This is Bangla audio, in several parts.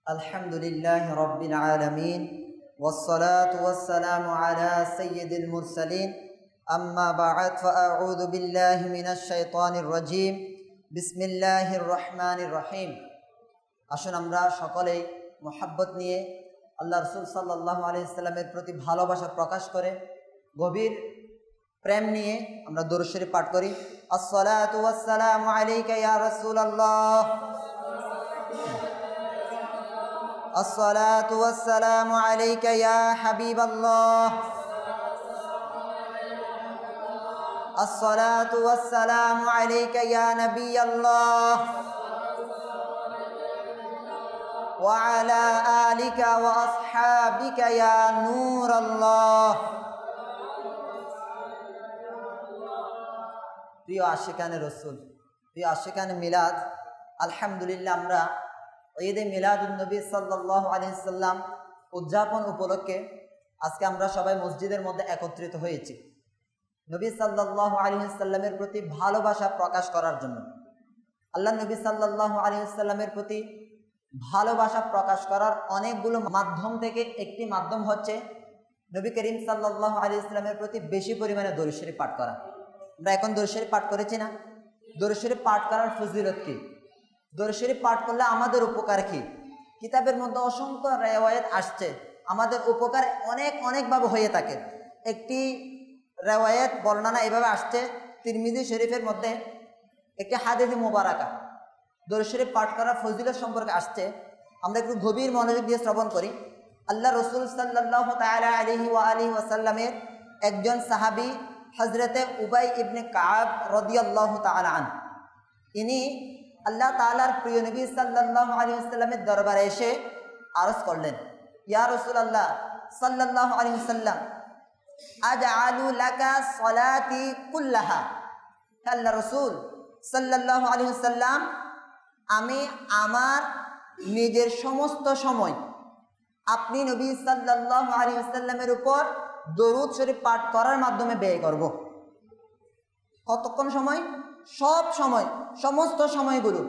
আলহামদুলিল্লাহি রাব্বিল আলামিন ওয়াসসালাতু ওয়াসসালামু আলা সাইয়্যিদিল মুরসালিন আম্মা বা'দ ফাআউযু বিল্লাহি মিনাশ শাইতানির রাজীম বিসমিল্লাহির রহমানির রহিম। আসুন আমরা সকলেই মুহাব্বত নিয়ে আল্লাহ রাসূল সাল্লাল্লাহু আলাইহি ওয়াসাল্লামের প্রতি ভালোবাসা প্রকাশ করে গভীর প্রেম নিয়ে আমরা দরুদ শরীফ পাঠ করি। আসসালাতু ওয়াসসালামু আলাইকা ইয়া রাসূলুল্লাহ, আসসালাতু ওয়াসসালামু আলাইকা ইয়া হাবিবাল্লাহ, আসসালাতু ওয়াসসালামু আলাইকা ইয়া নবিয়াল্লাহ ওয়া আলা আলিকা ওয়া আসহাবিকা ইয়া নূরাল্লাহ। প্রিয় আশিকানে রসুল, প্রিয় আশিকানে মিলাদ, আলহামদুলিল্লাহ আমরা ঈদে মিলাদুন নবী সাল্লাল্লাহু আলাইহি সাল্লাম উদযাপন উপলক্ষে আজকে আমরা সবাই মসজিদের মধ্যে একত্রিত হয়েছি নবী সাল্লাল্লাহু আলাইহি সাল্লামের প্রতি ভালোবাসা প্রকাশ করার জন্য। আল্লাহ নবী সাল্লাল্লাহু আলাইহি সাল্লামের প্রতি ভালোবাসা প্রকাশ করার অনেকগুলো মাধ্যম থেকে একটি মাধ্যম হচ্ছে নবী করিম সাল্লাল্লাহু আলাইহি সাল্লামের প্রতি বেশি পরিমাণে দরুদ শরীফ পাঠ করা। আমরা এখন দরুদ শরীফ পাঠ করেছি না? দরুদ শরীফ পাঠ করার ফজিলত কি? দরুদ শরীফ পাঠ করলে আমাদের উপকার কি? কিতাবের মধ্যে অসংখ্য রেওয়ায়েত আসছে, আমাদের উপকার অনেকভাবে হয়ে থাকে। একটি রেওয়ায়েত বর্ণনা এভাবে আসছে, তিরমিজি শরীফের মধ্যে একটি হাদিস মুবারাকা দরুদ শরীফ পাঠ করার ফজিলত সম্পর্কে আসছে। আমরা একটু গভীর মনোযোগ দিয়ে শ্রবণ করি। আল্লাহ রসুল সাল্লাল্লাহু তাআলা আলাইহি ওয়া আলিহি ওয়াসাল্লামের একজন সাহাবী হযরতে উবাই ইবনে কাব রাদিয়াল্লাহু তাআলা আনহু, ইনি আল্লাহ তাআলার প্রিয় নবী সাল্লাল্লাহু আলাইহি ওয়াসাল্লামের দরবারে এসে আরজ করলেন, ইয়া রাসূলুল্লাহ সাল্লাল্লাহু আলাইহি ওয়াসাল্লাম, আজআলু লাকা সালাতি কুল্লাহা। আল্লাহ রাসূল সাল্লাল্লাহু আলাইহি ওয়াসাল্লাম, আমি আমার নিজের সমস্ত সময় আপনি নবী সাল্লাল্লাহু আলাইহি ওয়াসাল্লামের উপর দরুদ শরীফ পাঠ করার মাধ্যমে ব্যয় করব। কতক্ষণ সময়? সব সময়, সমস্ত সময়গুলো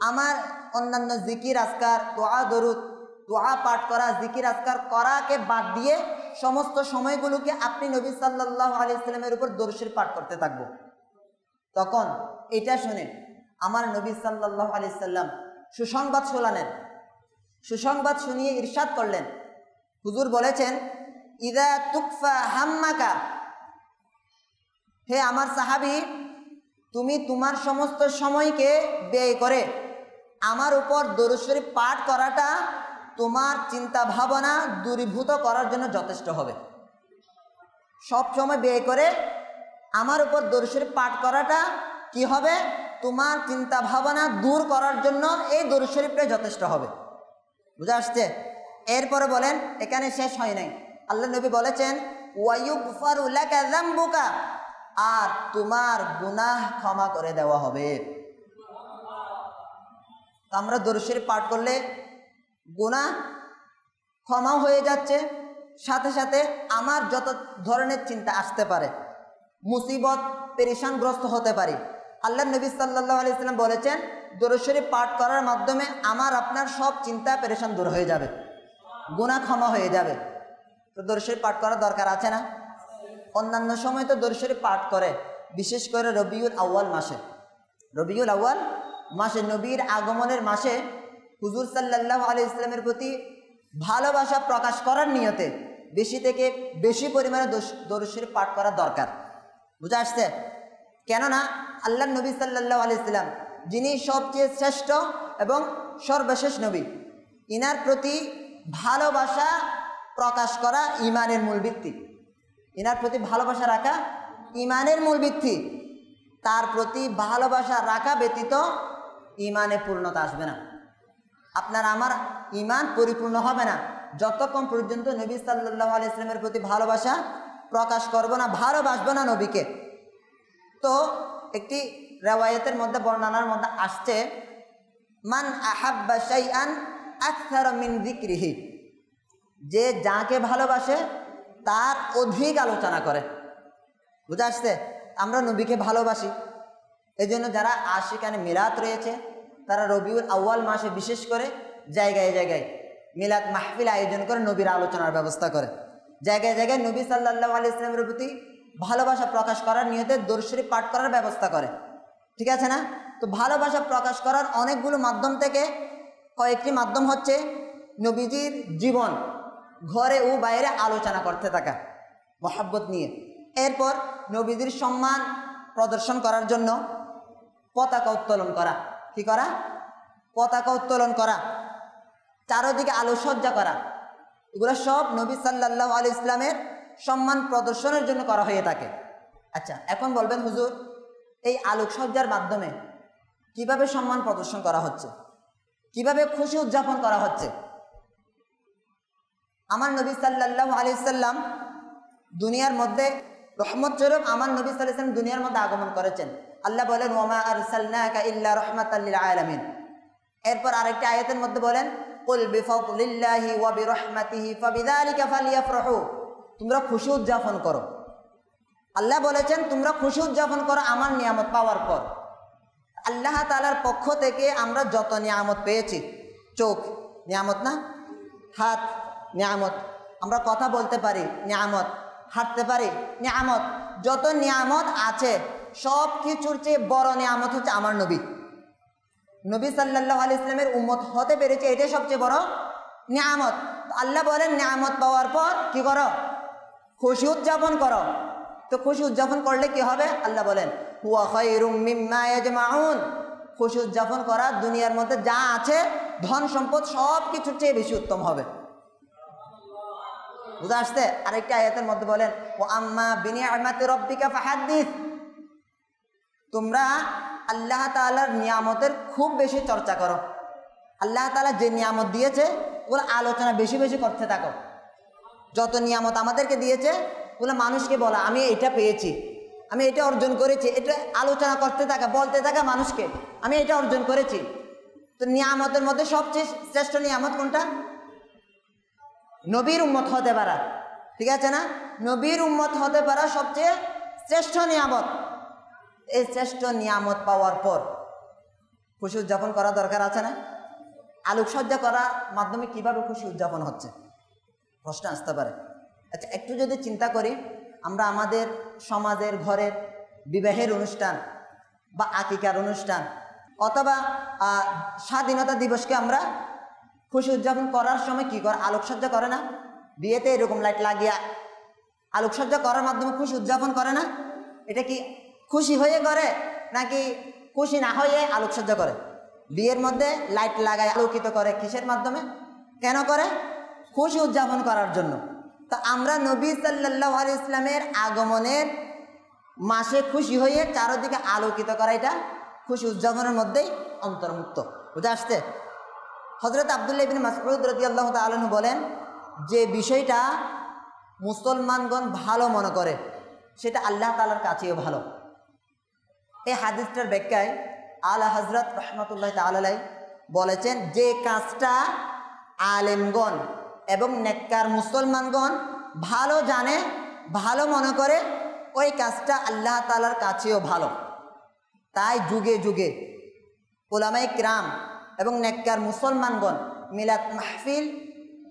আমার অন্যান্য জিকির আজকার, দোয়া দরুদ, দোয়া পাঠ করা, জিকির আজকার করাকে বাদ দিয়ে সমস্ত সময়গুলোকে আপনি নবী সাল্লাল্লাহু আলাইহি ওয়াসাল্লামের উপর দরুদ শরীফ পাঠ করতে থাকব। তখন এটা শুনে আমার নবী সাল্লাল্লাহু আলাইহি ওয়াসাল্লাম সুসংবাদ শোনালেন। সুসংবাদ শুনিয়ে ইরশাদ করলেন, হুজুর বলেছেন, ইদা তুকফা হাম্মাকা, হে আমার সাহাবী, তুমি তোমার সমস্ত সময়কে ব্যয় করে আমার উপর দরুদ শরীফ পাঠ করাটা তোমার চিন্তা ভাবনা দূরীভূত করার জন্য যথেষ্ট হবে। সব সময় ব্যয় করে আমার উপর দরুদ শরীফ পাঠ করাটা কি হবে? তোমার চিন্তা ভাবনা দূর করার জন্য এই দরুদ শরীফটাই যথেষ্ট হবে। বুঝা আসছে? এরপরে বলেন, এখানে শেষ হয় নাই। আল্লাহ নবী বলেছেন, ওয়ায়ুগফারু লাকা যামবুকা, আর তোমার গুনাহ ক্ষমা করে দেওয়া হবে। আমরা দরুদ শরীফ পাঠ করলে গুনাহ ক্ষমা হয়ে যাচ্ছে, সাথে সাথে আমার যত ধরনের চিন্তা আসতে পারে, মুসিবত পেরেশানগ্রস্ত হতে পারি, আল্লাহ নবী সাল্লাল্লাহু আলাইহি ওয়াসাল্লাম বলেছেন দরুদ শরীফ পাঠ করার মাধ্যমে আমার আপনার সব চিন্তা পেরেশান দূর হয়ে যাবে, গুনাহ ক্ষমা হয়ে যাবে। তো দরুদ শরীফ পাঠ করার দরকার আছে না? অন্যান্য সময় তো দরুদ শরীফ পাঠ করে, বিশেষ করে রবিউল আউয়াল মাসে। রবিউল আউয়াল মাসে, নবীর আগমনের মাসে হুজুর সাল্লাল্লাহু আলাইহি ওয়াসাল্লামের প্রতি ভালোবাসা প্রকাশ করার নিয়তে বেশি থেকে বেশি পরিমাণে দরুদ শরীফ পাঠ করা দরকার। বুঝা আসছে? কেননা আল্লাহ নবী সাল্লাল্লাহু আলাইহি ওয়াসাল্লাম, যিনি সবচেয়ে শ্রেষ্ঠ এবং সর্বশেষ নবী, ইনার প্রতি ভালোবাসা প্রকাশ করা ঈমানের মূল ভিত্তি। ইনার প্রতি ভালোবাসা রাখা ঈমানের মূল ভিত্তি। তার প্রতি ভালোবাসা রাখা ব্যতীত ঈমানে পূর্ণতা আসবে না। আপনার আমার ঈমান পরিপূর্ণ হবে না যতক্ষণ পর্যন্ত নবী সাল্লাল্লাহু আলাইহি ওয়াসাল্লামের প্রতি ভালোবাসা প্রকাশ করব না, ভালোবাসবো না নবীকে। তো একটি রিওয়ায়াতের মধ্যে, বর্ণনার মধ্যে আসছে, মান আহাব্বা শাইআন আকসারা মিন যিকরিহি, যে যাকে ভালোবাসে তার অধিক আলোচনা করে। বুঝা আসছে? আমরা নবীকে ভালোবাসি, এই জন্য যারা আশিকানে মিলাদ রয়েছে তারা রবিউল আউয়াল মাসে বিশেষ করে জায়গায় জায়গায় মিলাদ মাহফিল আয়োজন করে, নবীর আলোচনার ব্যবস্থা করে, জায়গায় জায়গায় নবী সাল্লাল্লাহু আলাইহি ওয়াসাল্লামের প্রতি ভালোবাসা প্রকাশ করার নিয়তে দরুদ শরীফ পাঠ করার ব্যবস্থা করে। ঠিক আছে না? তো ভালোবাসা প্রকাশ করার অনেকগুলো মাধ্যম থেকে কয়েকটি মাধ্যম হচ্ছে নবীজির জীবন, ঘরে ও বাইরে আলোচনা করতে থাকা মহব্বত নিয়ে। এরপর নবীজির সম্মান প্রদর্শন করার জন্য পতাকা উত্তোলন করা। কি করা? পতাকা উত্তোলন করা, চারদিকে আলোকসজ্জা করা, এগুলো সব নবী সাল্লাল্লাহু আলাইহি ইসলামের সম্মান প্রদর্শনের জন্য করা হয়ে থাকে। আচ্ছা, এখন বলবেন হুজুর, এই আলোকসজ্জার মাধ্যমে কিভাবে সম্মান প্রদর্শন করা হচ্ছে, কিভাবে খুশি উদযাপন করা হচ্ছে? আমার নবী সাল্লাল্লাহু আলাইহি সাল্লাম দুনিয়ার মধ্যে রহমত স্বরূপ আমার নবী সাল্লাল্লাহু আলাইহি সাল্লাম দুনিয়ার মধ্যে আগমন করেছেন। আল্লাহ বলেন, ওয়ামা আরসালনাকা ইল্লা রাহমাতাল লিল আলামিন। এরপর আরেকটি আয়াতের মধ্যে বলেন, কুল বিফাদলিল্লাহি ওয়া বিরহমাতিহি ফাবিযালিকা ফালইফরাহু। তোমরা খুশি উদযাপন করো। আল্লাহ বলেছেন তোমরা খুশি উদযাপন করো আমার নিয়ামত পাওয়ার পর। আল্লাহ তাআলার পক্ষ থেকে আমরা যত নিয়ামত পেয়েছি, চোখ নিয়ামত না? হাত নিয়ামত, আমরা কথা বলতে পারি নিয়ামত, হাঁটতে পারি নিয়ামত, যত নিয়ামত আছে সব কিছুর চেয়ে বড় নিয়ামত হচ্ছে আমার নবী। নবী সাল্লাল্লাহু আলাইহি ইসলামের উম্মত হতে পেরেছে, এটাই সবচেয়ে বড় নিয়ামত। আল্লাহ বলেন নিয়ামত পাওয়ার পর কি করো? খুশি উদযাপন করো। তো খুশি উদযাপন করলে কি হবে? আল্লাহ বলেন, হুয়া খায়রুম মিম্মা ইয়াজমাউন। খুশি উদযাপন করা দুনিয়ার মধ্যে যা আছে ধন সম্পদ সব কিছুর চেয়ে বেশি উত্তম হবে। বুঝা আসছে? আরেকটা আয়াতের মধ্যে বলেন, ও আম্মা বিনিআমাতি রাব্বিকা ফাহাদ্দিস। তোমরা আল্লাহ তাআলার নিয়ামতের খুব বেশি চর্চা করো। আল্লাহ তাআলা যে নিয়ামত দিয়েছে ওগুলো আলোচনা বেশি বেশি করতে থাকো। যত নিয়ামত আমাদেরকে দিয়েছে ওগুলো মানুষকে বলা, আমি এটা পেয়েছি, আমি এটা অর্জন করেছি, এটা আলোচনা করতে থাকা, বলতে থাকা মানুষকে আমি এটা অর্জন করেছি। তো নিয়ামতের মধ্যে সবচেয়ে শ্রেষ্ঠ নিয়ামত কোনটা? নবীর উম্মত হতে পারা। ঠিক আছে না? নবীর উম্মত হতে পারা সবচেয়ে শ্রেষ্ঠ নিয়ামত। এই শ্রেষ্ঠ নিয়ামত পাওয়ার পর খুশি উদযাপন করা দরকার আছে না? আলোকসজ্জা করার মাধ্যমে কিভাবে খুশি উদযাপন হচ্ছে প্রশ্ন আসতে পারে। আচ্ছা, একটু যদি চিন্তা করি, আমরা আমাদের সমাজের ঘরের বিবাহের অনুষ্ঠান বা আকিকার অনুষ্ঠান অথবা স্বাধীনতা দিবসকে আমরা খুশি উদযাপন করার সময় কি করে? আলোকসজ্জা করে না? বিয়েতে এরকম লাইট লাগিয়ে আলোকসজ্জা করার মাধ্যমে খুশি উদযাপন করে না? এটা কি খুশি হয়ে করে নাকি খুশি না হয়ে আলোকসজ্জা করে? বিয়ের মধ্যে লাইট লাগায় আলোকিত করে কিসের মাধ্যমে? কেন করে? খুশি উদযাপন করার জন্য। তো আমরা নবী সাল্লাল্লাহু আলাইহি ইসলামের আগমনের মাসে খুশি হয়ে চারদিকে আলোকিত করা, এটা খুশি উদযাপনের মধ্যেই অন্তর্ভুক্ত। বুঝে আসছে? হযরত আব্দুল্লাহ ইবনে মাসউদ রাদিয়াল্লাহু তাআলা আনহু বলেন, যে বিষয়টা মুসলমানগণ ভালো মনে করে সেটা আল্লাহ তাআলার কাছেও ভালো। এই হাদিসটার ব্যাখ্যায় আলা হযরত রাহমাতুল্লাহ তাআলা আলাইহি বলেছেন, যে কাজটা আলেমগণ এবং নেককার মুসলমানগণ ভালো জানে, ভালো মনে করে, ওই কাজটা আল্লাহ তাআলার কাছেও ভালো। তাই যুগে যুগে উলামায়ে কিরাম এবং নেককার মুসলমানগণ মিলাদ মাহফিল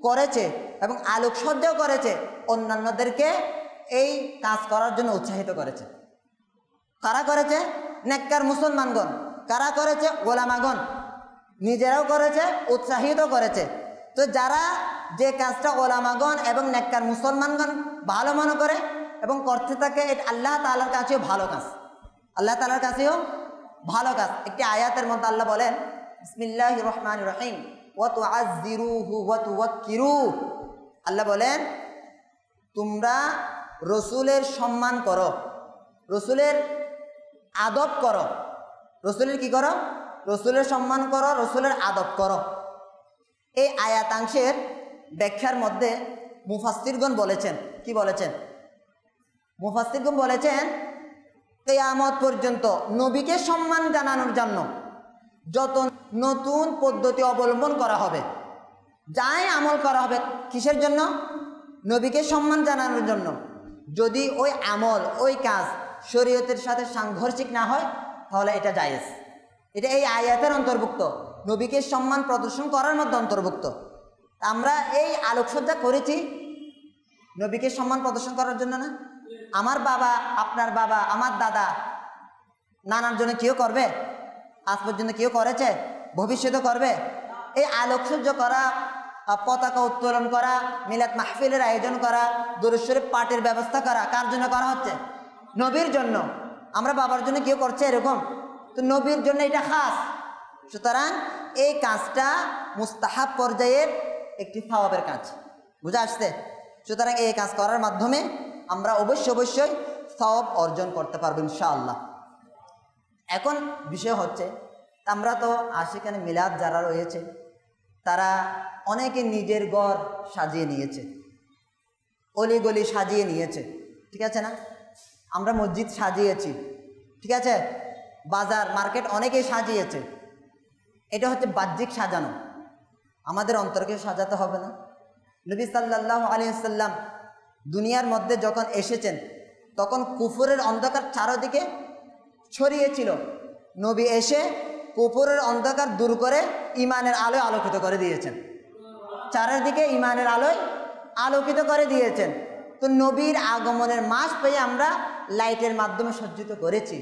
করেছে এবং আলোকসজ্জাও করেছে, অন্যান্যদেরকে এই কাজ করার জন্য উৎসাহিত করেছে। কারা করেছে? নেককার মুসলমানগণ। কারা করেছে? ওলামাগণ নিজেরাও করেছে, উৎসাহিত করেছে। তো যারা যে কাজটা ওলামাগণ এবং নেককার মুসলমানগণ ভালো মনে করে এবং করতে থাকে, এটা আল্লাহ তাআলার কাছেও ভালো কাজ, আল্লাহ তাআলার কাছেও ভালো কাজ। একটি আয়াতের মধ্যে আল্লাহ বলেন, বিসমিল্লাহির রহমানির রহিম, ওয়া তুআযযিরুহু ওয়া তুওয়াক্কিরুহু। আল্লাহ বলেন, তোমরা রসুলের সম্মান করো, রসুলের আদব করো। রসুলের কি করো? রসুলের সম্মান করো, রসুলের আদব করো। এই আয়াতাংশের ব্যাখ্যার মধ্যে মুফাসসিরগণ বলেছেন, কি বলেছেন? মুফাসসিরগণ বলেছেন, কিয়ামত পর্যন্ত নবীকে সম্মান জানানোর জন্য যত নতুন পদ্ধতি অবলম্বন করা হবে, যাই আমল করা হবে, কিসের জন্য? নবীকে সম্মান জানানোর জন্য। যদি ওই আমল, ওই কাজ শরীয়তের সাথে সাংঘর্ষিক না হয় তাহলে এটা জায়েজ। এটা এই আয়াতের অন্তর্ভুক্ত, নবীকে সম্মান প্রদর্শন করার মধ্যে অন্তর্ভুক্ত। আমরা এই আলোকসজ্জা করেছি নবীকে সম্মান প্রদর্শন করার জন্য না? আমার বাবা, আপনার বাবা, আমার দাদা, নানার জন্য কেউ করবে? আজ পর্যন্ত কেউ করেছে? ভবিষ্যতে করবে? এই আলোকসজ্জা করা, পতাকা উত্তোলন করা, মিলাদ মাহফিলের আয়োজন করা, দুরূদ শরীফ পাঠের ব্যবস্থা করা কার জন্য করা হচ্ছে? নবীর জন্য। আমরা বাবার জন্য কেউ করছে এরকম? তো নবীর জন্য এটা খাস। সুতরাং এই কাজটা মুস্তাহাব পর্যায়ের একটি সওয়াবের কাজ। বুঝা আসছে? সুতরাং এই কাজ করার মাধ্যমে আমরা অবশ্যই সওয়াব অর্জন করতে পারবো ইনশাআল্লাহ। এখন বিষয় হচ্ছে, আমরা তো আশিকানে মিলাদ যারা রয়েছে তারা অনেকে নিজের ঘর সাজিয়ে নিয়েছে, অলিগলি সাজিয়ে নিয়েছে, ঠিক আছে না? আমরা মসজিদ সাজিয়েছি, ঠিক আছে, বাজার মার্কেট অনেকেই সাজিয়েছে। এটা হচ্ছে বাহ্যিক সাজানো। আমাদের অন্তরকে সাজাতে হবে না? নবী সাল্লাল্লাহু আলাইহি ওয়াসাল্লাম দুনিয়ার মধ্যে যখন এসেছেন তখন কুফরের অন্ধকার চারদিকে ছড়িয়েছিল। নবী এসে কুফরের অন্ধকার দূর করে ইমানের আলোয় আলোকিত করে দিয়েছেন। চারিদিকে ইমানের আলোয় আলোকিত করে দিয়েছেন। তো নবীর আগমনের মাস পেয়ে আমরা লাইটের মাধ্যমে সজ্জিত করেছি।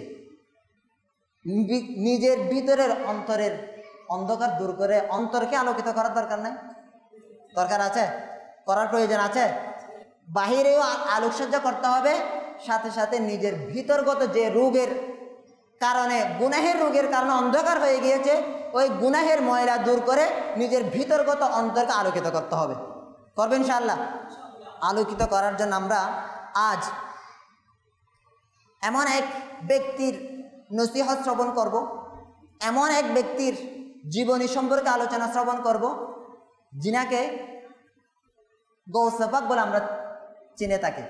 নিজের ভিতরের অন্তরের অন্ধকার দূর করে অন্তরকে আলোকিত করার দরকার নাই? দরকার আছে, করার প্রয়োজন আছে। বাহিরেও আলোকসজ্জা করতে হবে, সাথে সাথে নিজের ভিতরগত যে রোগের কারণে, গুনাহের রোগের কারণে অন্ধকার হয়ে গিয়েছে, ওই গুনাহের ময়লা দূর করে নিজের ভিতরগত অন্তরকে আলোকিত করতে হবে। করবেন ইনশাআল্লাহ? আলোকিত করার জন্য আমরা আজ এমন এক ব্যক্তির নসিহত শ্রবণ করব, এমন এক ব্যক্তির জীবনী সম্পর্কে আলোচনা শ্রবণ করব, যিনাকে গৌসে পাক বলে আমরা চিনে থাকি,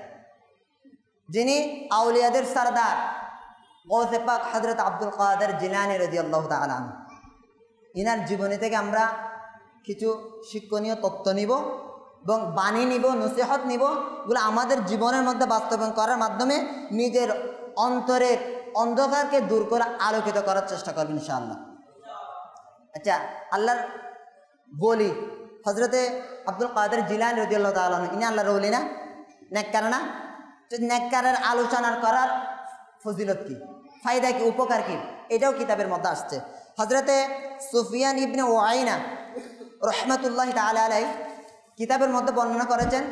যিনি আউলিয়াদের সরদার গৌসে পাক হযরত আব্দুল কাদের জিলানী রাদিয়াল্লাহু তাআলা আনহু। ইনার জীবনী থেকে আমরা কিছু শিক্ষণীয় তথ্য নিব এবং বাণী নিব, নসিহত নিব, এগুলো আমাদের জীবনের মধ্যে বাস্তবায়ন করার মাধ্যমে নিজের অন্তরের অন্ধকারকে দূর করে আলোকিত করার চেষ্টা করবেন ইনশাআল্লাহ। আচ্ছা, আল্লাহর বলি হযরতে আব্দুল কাদের জিলানী রাদিয়াল্লাহু তাআলা আনহু, ইনি আল্লাহর ওলি না? নেককার না? তো নেককারের আলোচনা করার ফজিলত কি, ফায়দা কি, উপকার কি, এটাও কিতাবের মধ্যে আসছে। হযরতে সুফিয়ান ইবনে উয়াইনা রাহমাতুল্লাহি তাআলা আলাইহি কিতাবের মধ্যে বর্ণনা করেছেন,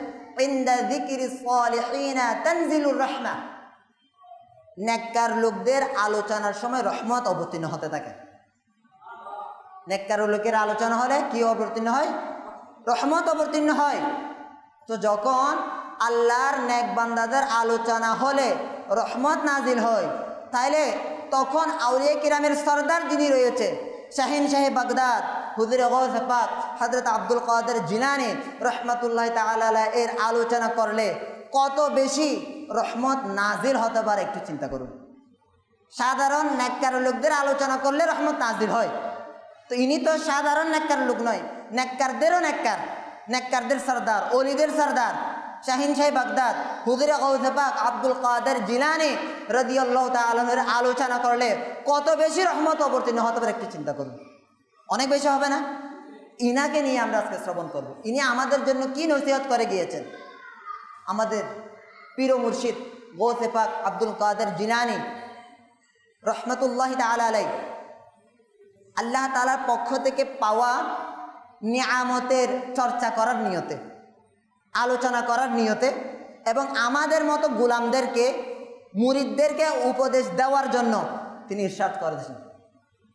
ইনদা যিকরিস সালিহিনা তানজিলুর রাহমা, নেককার লোকদের আলোচনার সময় রহমত অবতীর্ণ হতে থাকে। নেককার লোকের আলোচনা হলে কি অবতীর্ণ হয়? রহমত অবতীর্ণ হয়। তো যখন আল্লাহর নেক বান্দাদের আলোচনা হলে রহমত নাজিল হয়, তাইলে তখন আউলিয়া কিরামের সরদার যিনি রয়েছে, শাহিন শাহে বাগদাদ হুজুরে গৌসে পাক হযরত আব্দুল কাদের জিলানী রাহমাতুল্লাহি তাআলা আলাইহি এর আলোচনা করলে কত বেশি রহমত নাজিল হতে পারে একটু চিন্তা করুন। সাধারণ নেককার লোকদের আলোচনা করলে রহমত নাজিল হয়, তো ইনি তো সাধারণ নেককার লোক নয়, নেককারদেরও নেককার, নেককারদের সরদার, ওলিদের সরদার শাহিন শাহে বাগদাদ হুজুরে গৌসে পাক আব্দুল কাদের জিলানী রাদিয়াল্লাহু তাআলা আনহুর আলোচনা করলে কত বেশি রহমত অবতীর্ণ হতে পারে একটু চিন্তা করুন। অনেক বেশি হবে না? ইনাকে নিয়ে আমরা আজকে শ্রবণ করব। ইনি আমাদের জন্য কি নসিহত করে গিয়েছেন। আমাদের পীর মুর্শিদ গৌসে পাক আব্দুল কাদের জিলানী রাহমাতুল্লাহি তাআলা আলাইহি আল্লাহ তাআলার পক্ষ থেকে পাওয়া নিয়ামতের চর্চা করার নিয়তে, আলোচনা করার নিয়তে এবং আমাদের মতো গোলামদেরকে, মুরিদদেরকে উপদেশ দেওয়ার জন্য তিনি ইরশাদ করেছেন।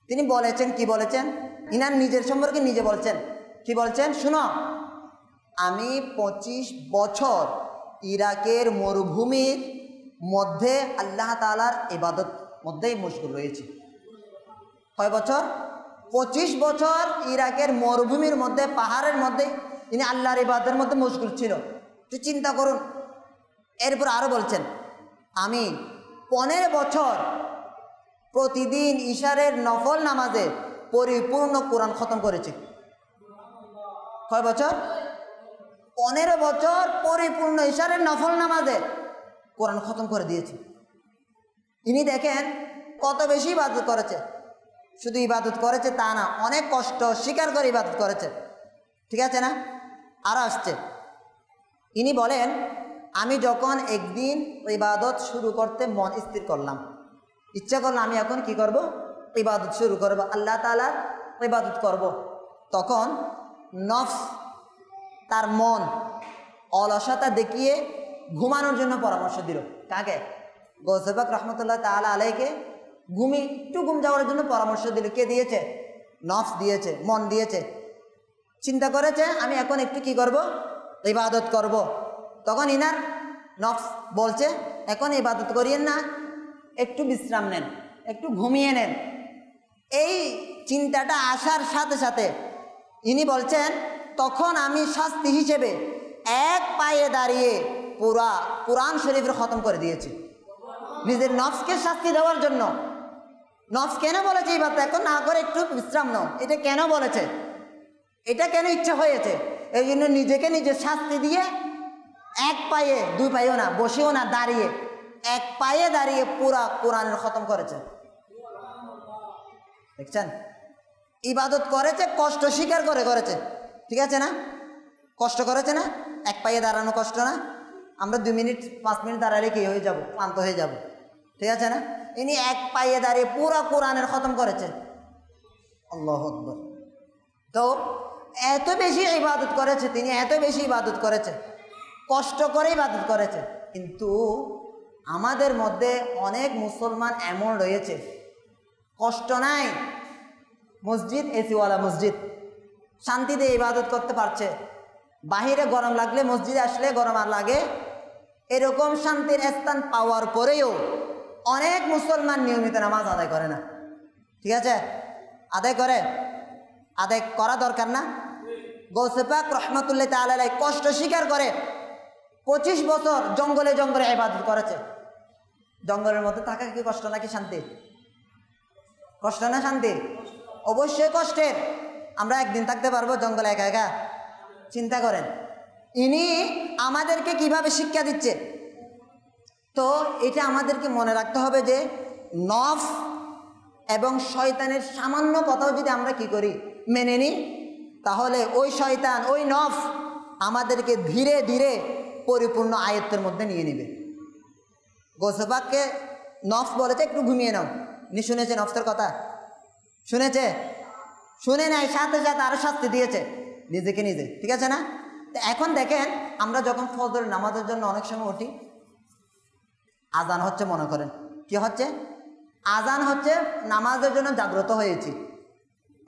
তিনি বলেছেন, কি বলেছেন? ইনার নিজের সম্পর্কে নিজে বলছেন, কি বলছেন শুনো, আমি 25 বছর ইরাকের মরুভূমির মধ্যে আল্লাহ তাআলার ইবাদত মধ্যেই মশগুল রয়েছি। কয় বছর? 25 বছর ইরাকের মরুভূমির মধ্যে, পাহাড়ের মধ্যে ইনি আল্লাহর ইবাদতের মধ্যে মশগুল ছিল। তো চিন্তা করুন। এরপর আরো বলছেন, আমি 15 বছর প্রতিদিন ইশারের নফল নামাজে পরিপূর্ণ কোরআন খতম করেছি। কয় বছর? 15 বছর পরিপূর্ণ ইশারের নফল নামাজে কোরআন খতম করে দিয়েছি। ইনি দেখেন কত বেশি ইবাদত করেছে। শুধু ইবাদত করেছে তা না, অনেক কষ্ট স্বীকার করে ইবাদত করেছে, ঠিক আছে না? আর আসছে, ইনি বলেন আমি যখন একদিন ইবাদত শুরু করতে মন স্থির করলাম, ইচ্ছা করলাম আমি এখন কি করব, ইবাদত শুরু করব, আল্লাহ তাআলার ইবাদত করব, তখন নফস তার মন অলসতা দেখিয়ে ঘুমানোর জন্য পরামর্শ দিল। কাকে? গৌসে পাক রহমতুল্লাহ তাআলা আলাইকে একটু ঘুম যাওয়ার জন্য পরামর্শ দিল। কে দিয়েছে? নফস দিয়েছে, মন দিয়েছে। চিন্তা করেছে আমি এখন একটু কি করব, ইবাদত করব। তখন ইনার নফস বলছে এখন ইবাদত করিয়েন না, একটু বিশ্রাম নেন, একটু ঘুমিয়ে নেন। এই চিন্তাটা আসার সাথে সাথে ইনি বলছেন তখন আমি শাস্তি হিসেবে এক পায়ে দাঁড়িয়ে পুরা কোরআন শরীফের খতম করে দিয়েছি, নিজের নফসকে শাস্তি দেওয়ার জন্য। নফস কেন বলেছে ইবাদত এখন না করে একটু বিশ্রাম নাও, এটা কেন বলেছে, এটা কেন ইচ্ছা হয়েছে? এই জন্য নিজেকে নিজে শাস্তি দিয়ে এক পায়ে, দুই পায়েও না, বসেও না, দাঁড়িয়ে এক পায়ে দাঁড়িয়ে পুরা কোরআনের খতম করেছে। দেখছেন, ইবাদত করেছে, কষ্ট স্বীকার করে করেছে, ঠিক আছে না? কষ্ট করেছে না? এক পায়ে দাঁড়ানো কষ্ট না? আমরা 2 মিনিট 5 মিনিট দাঁড়ালে কি হয়ে যাব, ক্লান্ত হয়ে যাব, ঠিক আছে না? ইনি এক পায়ে দাঁড়িয়ে পুরা কোরআনের খতম করেছে। আল্লাহু আকবার। তো এত বেশি ইবাদত করেছে তিনি, এত বেশি ইবাদত করেছে, কষ্ট করে ইবাদত করেছে। কিন্তু আমাদের মধ্যে অনেক মুসলমান এমন রয়েছে কষ্ট নাই, মসজিদ এসিওয়ালা মসজিদ, শান্তিতে ইবাদত করতে পারছে, বাহিরে গরম লাগলে মসজিদে আসলে গরম আর লাগে, এরকম শান্তির স্থান পাওয়ার পরেও অনেক মুসলমান নিয়মিত নামাজ আদায় করে না। ঠিক আছে, আদায় করে, আদায় করা দরকার না? গৌসে পাক রহমতুল্লাহ তাআলা আলাইহি কষ্ট স্বীকার করে 25 বছর জঙ্গলে জঙ্গলে ইবাদত করেছে। জঙ্গলের মধ্যে থাকা কি কষ্ট নাকি শান্তি? কষ্ট না শান্তি? অবশ্যই কষ্টের। আমরা একদিন থাকতে পারবো জঙ্গলে একা একা? চিন্তা করেন। ইনি আমাদেরকে কিভাবে শিক্ষা দিচ্ছে। তো এটা আমাদেরকে মনে রাখতে হবে যে নফস এবং শয়তানের সামান্য কথাও যদি আমরা কি করি, মেনে নিই, তাহলে ওই শয়তান, ওই নফস আমাদেরকে ধীরে ধীরে পরিপূর্ণ আয়ত্তের মধ্যে নিয়ে নেবে। গৌসে পাককে নফস বলেছে একটু ঘুমিয়ে নাও, নি শুনেছে নফসের কথা? শুনেছে? শুনে নাই, সাথে সাথে আরো শাস্তি দিয়েছে নিজেকে নিজে, ঠিক আছে না? তো এখন দেখেন, আমরা যখন ফজরের নামাজের জন্য অনেক সময় উঠি, আজান হচ্ছে, মনে করেন কি হচ্ছে, আজান হচ্ছে, নামাজের জন্য জাগ্রত হয়েছি।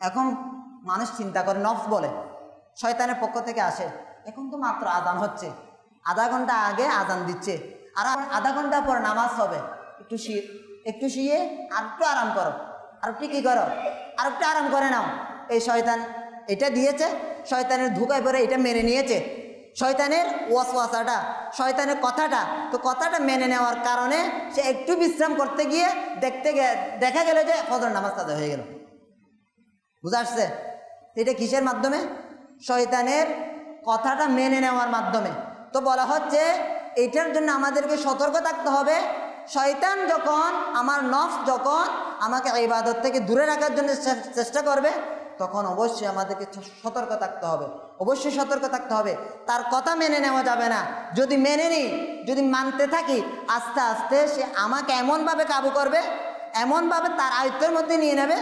এখন মানুষ চিন্তা করে, নফস বলে, শয়তানের পক্ষ থেকে আসে, এখন তো মাত্র আজান হচ্ছে, আধা ঘন্টা আগে আজান দিচ্ছে, আর আধা ঘন্টা পর নামাজ হবে, একটু শুয়ে আর একটু আরাম করো, আর একটু কী করো, আর একটু আরাম করে নাও। এই শয়তান এটা দিয়েছে, শয়তানের ধোঁকায় পরে এটা মেনে নিয়েছে, শয়তানের ওয়াসওয়াসাটা, শয়তানের কথাটা, তো কথাটা মেনে নেওয়ার কারণে সে একটু বিশ্রাম করতে গিয়ে দেখা গেল যে ফজর নামাজ কাজা হয়ে গেল। বুঝা আসছে? এটা কিসের মাধ্যমে? শয়তানের কথাটা মেনে নেওয়ার মাধ্যমে। তো বলা হচ্ছে এটার জন্য আমাদেরকে সতর্ক থাকতে হবে। শয়তান যখন, আমার নফস যখন আমাকে ইবাদত থেকে দূরে রাখার জন্য চেষ্টা করবে, তখন অবশ্যই আমাদেরকে সতর্ক থাকতে হবে, অবশ্যই সতর্ক থাকতে হবে। তার কথা মেনে নেওয়া যাবে না। যদি মেনে নিই, যদি মানতে থাকি, আস্তে আস্তে সে আমাকে এমনভাবে কাবু করবে, এমনভাবে তার আয়ত্তের মধ্যে নিয়ে নেবে,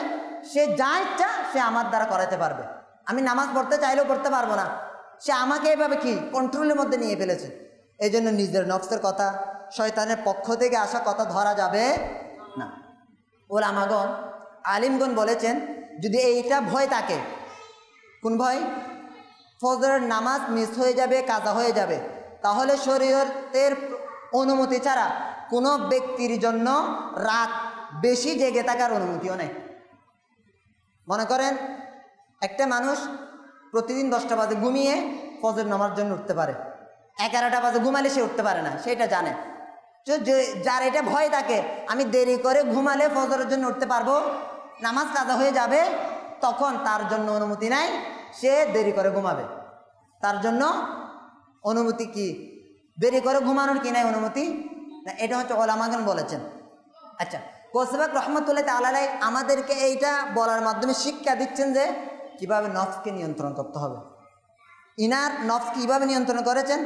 সে যা ইচ্ছা সে আমার দ্বারা করাতে পারবে। আমি নামাজ পড়তে চাইলেও পড়তে পারবো না, সে আমাকে এভাবে কি কন্ট্রোলের মধ্যে নিয়ে ফেলেছে। এই জন্য নিজের নফসের কথা, শয়তানের পক্ষ থেকে আসা কথা ধরা যাবে না। ওলামাগণ, আলিমগণ বলেছেন, যদি এইটা ভয় থাকে, কোন ভয়? ফজরের নামাজ মিস হয়ে যাবে, কাজা হয়ে যাবে, তাহলে শরীয়তের অনুমতি ছাড়া কোনো ব্যক্তির জন্য রাত বেশি জেগে থাকার অনুমতিও নেই। মনে করেন একটা মানুষ প্রতিদিন 10টা বাজে ঘুমিয়ে ফজর নামার জন্য উঠতে পারে, 11টা বাজে ঘুমালে সে উঠতে পারে না, সেটা জানে। যার এটা ভয় থাকে আমি দেরি করে ঘুমালে ফজরের জন্য উঠতে পারবো, নামাজ কাজা হয়ে যাবে, তখন তার জন্য অনুমতি নাই, সে দেরি করে ঘুমাবে। তার জন্য অনুমতি কি? দেরি করে ঘুমানোর কি নাই অনুমতি? না, এটা হচ্ছে ওলামাগণ বলেছেন। আচ্ছা, গৌসে পাক রহমতুল্লাহ তাআলা আলাইহি আমাদেরকে এইটা বলার মাধ্যমে শিক্ষা দিচ্ছেন যে কিভাবে নফসকে নিয়ন্ত্রণ করতে হবে। ইনার নফস কীভাবে নিয়ন্ত্রণ করেছেন?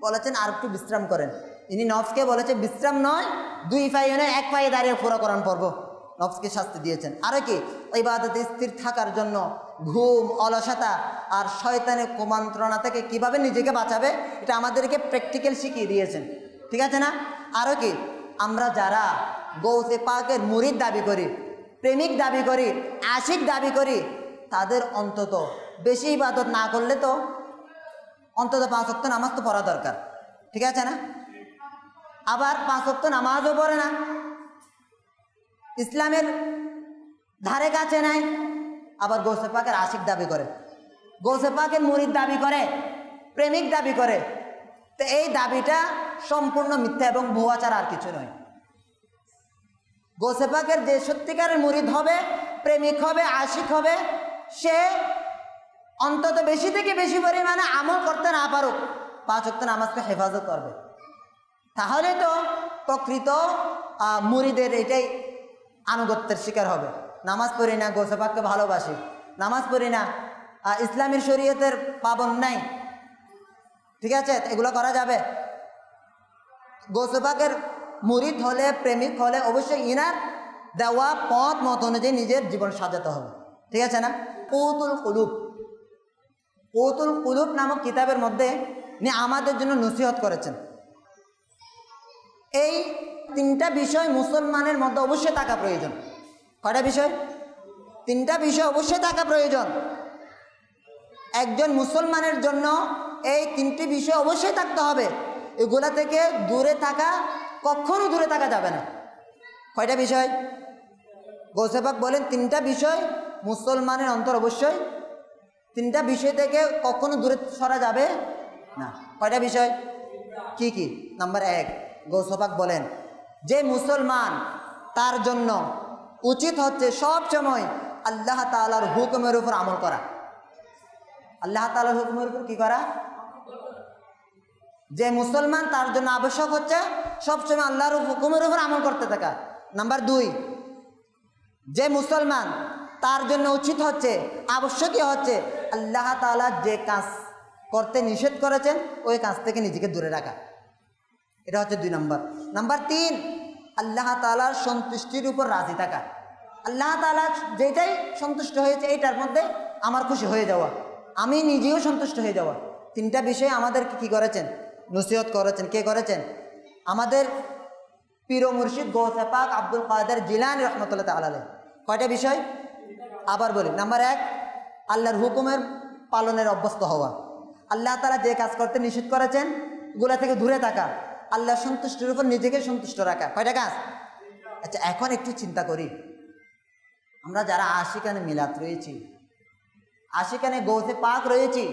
বলেছেন আর একটু বিশ্রাম করেন। ইনি নফসকে বলেছে বিশ্রাম নয়, 2 পায়ে নয় 1 পায়ে দাঁড়িয়ে পুরো কোরআন পড়ব। নফসকে শাস্তি দিয়েছেন। আরও কি? ইবাদতে স্থির থাকার জন্য ঘুম, অলসতা আর শয়তানের কুমন্ত্রণা থেকে কিভাবে নিজেকে বাঁচাবে এটা আমাদেরকে প্র্যাকটিক্যাল শিখিয়ে দিয়েছেন। ঠিক আছে না? আরও কি? আমরা যারা গৌসে পাকের মুরিদ দাবি করি, প্রেমিক দাবি করি, আশিক দাবি করি, তাদের অন্তত বেশি ইবাদত না করলে তো অন্তত 5 ওয়াক্ত নামাজ তো পড়া দরকার। ঠিক আছে না? আবার 5 ওয়াক্ত নামাজও পড়ে না, ইসলামের ধারে কাছে নাই, আবার গৌসে পাকের আশিক দাবি করে, গৌসে পাকের মুরিদ দাবি করে, প্রেমিক দাবি করে। তো এই দাবিটা সম্পূর্ণ মিথ্যা এবং ভুয়া ছাড়া আর কিছু নয়। গৌসে পাকের যে সত্যিকারের মুরিদ হবে, প্রেমিক হবে, আশিক হবে, সে অন্তত বেশি থেকে বেশি পরিমাণে আমল করতে না পারুক, 5 ওয়াক্ত নামাজকে হেফাজত করবে। তাহলে তো প্রকৃত মুরিদের এটাই আনুগত্যের শিকার হবে। নামাজ পড়ি না, গৌসে পাককে ভালোবাসি, নামাজ পড়ি না, ইসলামের শরীয়তের পাবন নাই, ঠিক আছে, এগুলো করা যাবে? গৌসে পাকের মুরিদ হলে, প্রেমিক হলে অবশ্যই ইনার দেওয়া পথ মত অনুযায়ী নিজের জীবন সাজাতে হবে। ঠিক আছে না? কৌতুল কুলুব, কৌতুল কুলুব নামক কিতাবের মধ্যে আমাদের জন্য নসিহত করেছেন। এই 3টা বিষয় মুসলমানের মধ্যে অবশ্যই থাকা প্রয়োজন। কয়টা বিষয়? 3টা বিষয় অবশ্যই থাকা প্রয়োজন। একজন মুসলমানের জন্য এই 3টি বিষয় অবশ্যই থাকতে হবে। এগুলা থেকে দূরে থাকা, কখনো দূরে থাকা যাবে না। কয়টা বিষয়? গৌসে পাক বলেন 3টা বিষয় মুসলমানের অন্তর অবশ্যই, 3টা বিষয় থেকে কখনো দূরে সরা যাবে না। কয়টা বিষয়? কি কি? নাম্বার 1, গৌসে পাক বলেন যে মুসলমান, তার জন্য উচিত হচ্ছে সব সময় আল্লাহ তাআলার হুকুমের উপর আমল করা। আল্লাহ তাআলার হুকুমের উপর কি করা? যে মুসলমান, তার জন্য আবশ্যক হচ্ছে সবসময় আল্লাহর হুকুমের উপর আমল করতে থাকা। নাম্বার 2, যে মুসলমান, তার জন্য উচিত হচ্ছে, আবশ্যকীয় হচ্ছে আল্লাহ তাআলা যে কাজ করতে নিষেধ করেছেন ওই কাজ থেকে নিজেকে দূরে রাখা। এটা হচ্ছে 2 নম্বর। নাম্বার 3, আল্লাহ তাআলার সন্তুষ্টির উপর রাজি থাকা। আল্লাহ তাআলা যেটাই সন্তুষ্ট হয়েছে এইটার মধ্যে আমার খুশি হয়ে যাওয়া, আমি নিজেও সন্তুষ্ট হয়ে যাওয়া। 3টা বিষয়ে আমাদেরকে কি করেছেন? নসিহত করেছেন। কে করেছেন? আমাদের পীর মুর্শিদ গৌসে পাক আব্দুল কাদের জিলানী রহমতুল্লাহ তাআলা আলাইহি। কয়টা বিষয়? আবার বলি। নাম্বার 1, আল্লাহর হুকুমের পালনের অভ্যস্ত হওয়া। আল্লাহ তাআলা যে কাজ করতে নিষেধ করেছেন এগুলা থেকে দূরে থাকা, আল্লাহর সন্তুষ্টির উপর নিজেকে সন্তুষ্ট রাখা। কয়টা কাজ? আচ্ছা, এখন একটু চিন্তা করি, আমরা যারা আশিকানে মিলাদ রয়েছি, আশিকানে গৌসে পাক রয়েছি,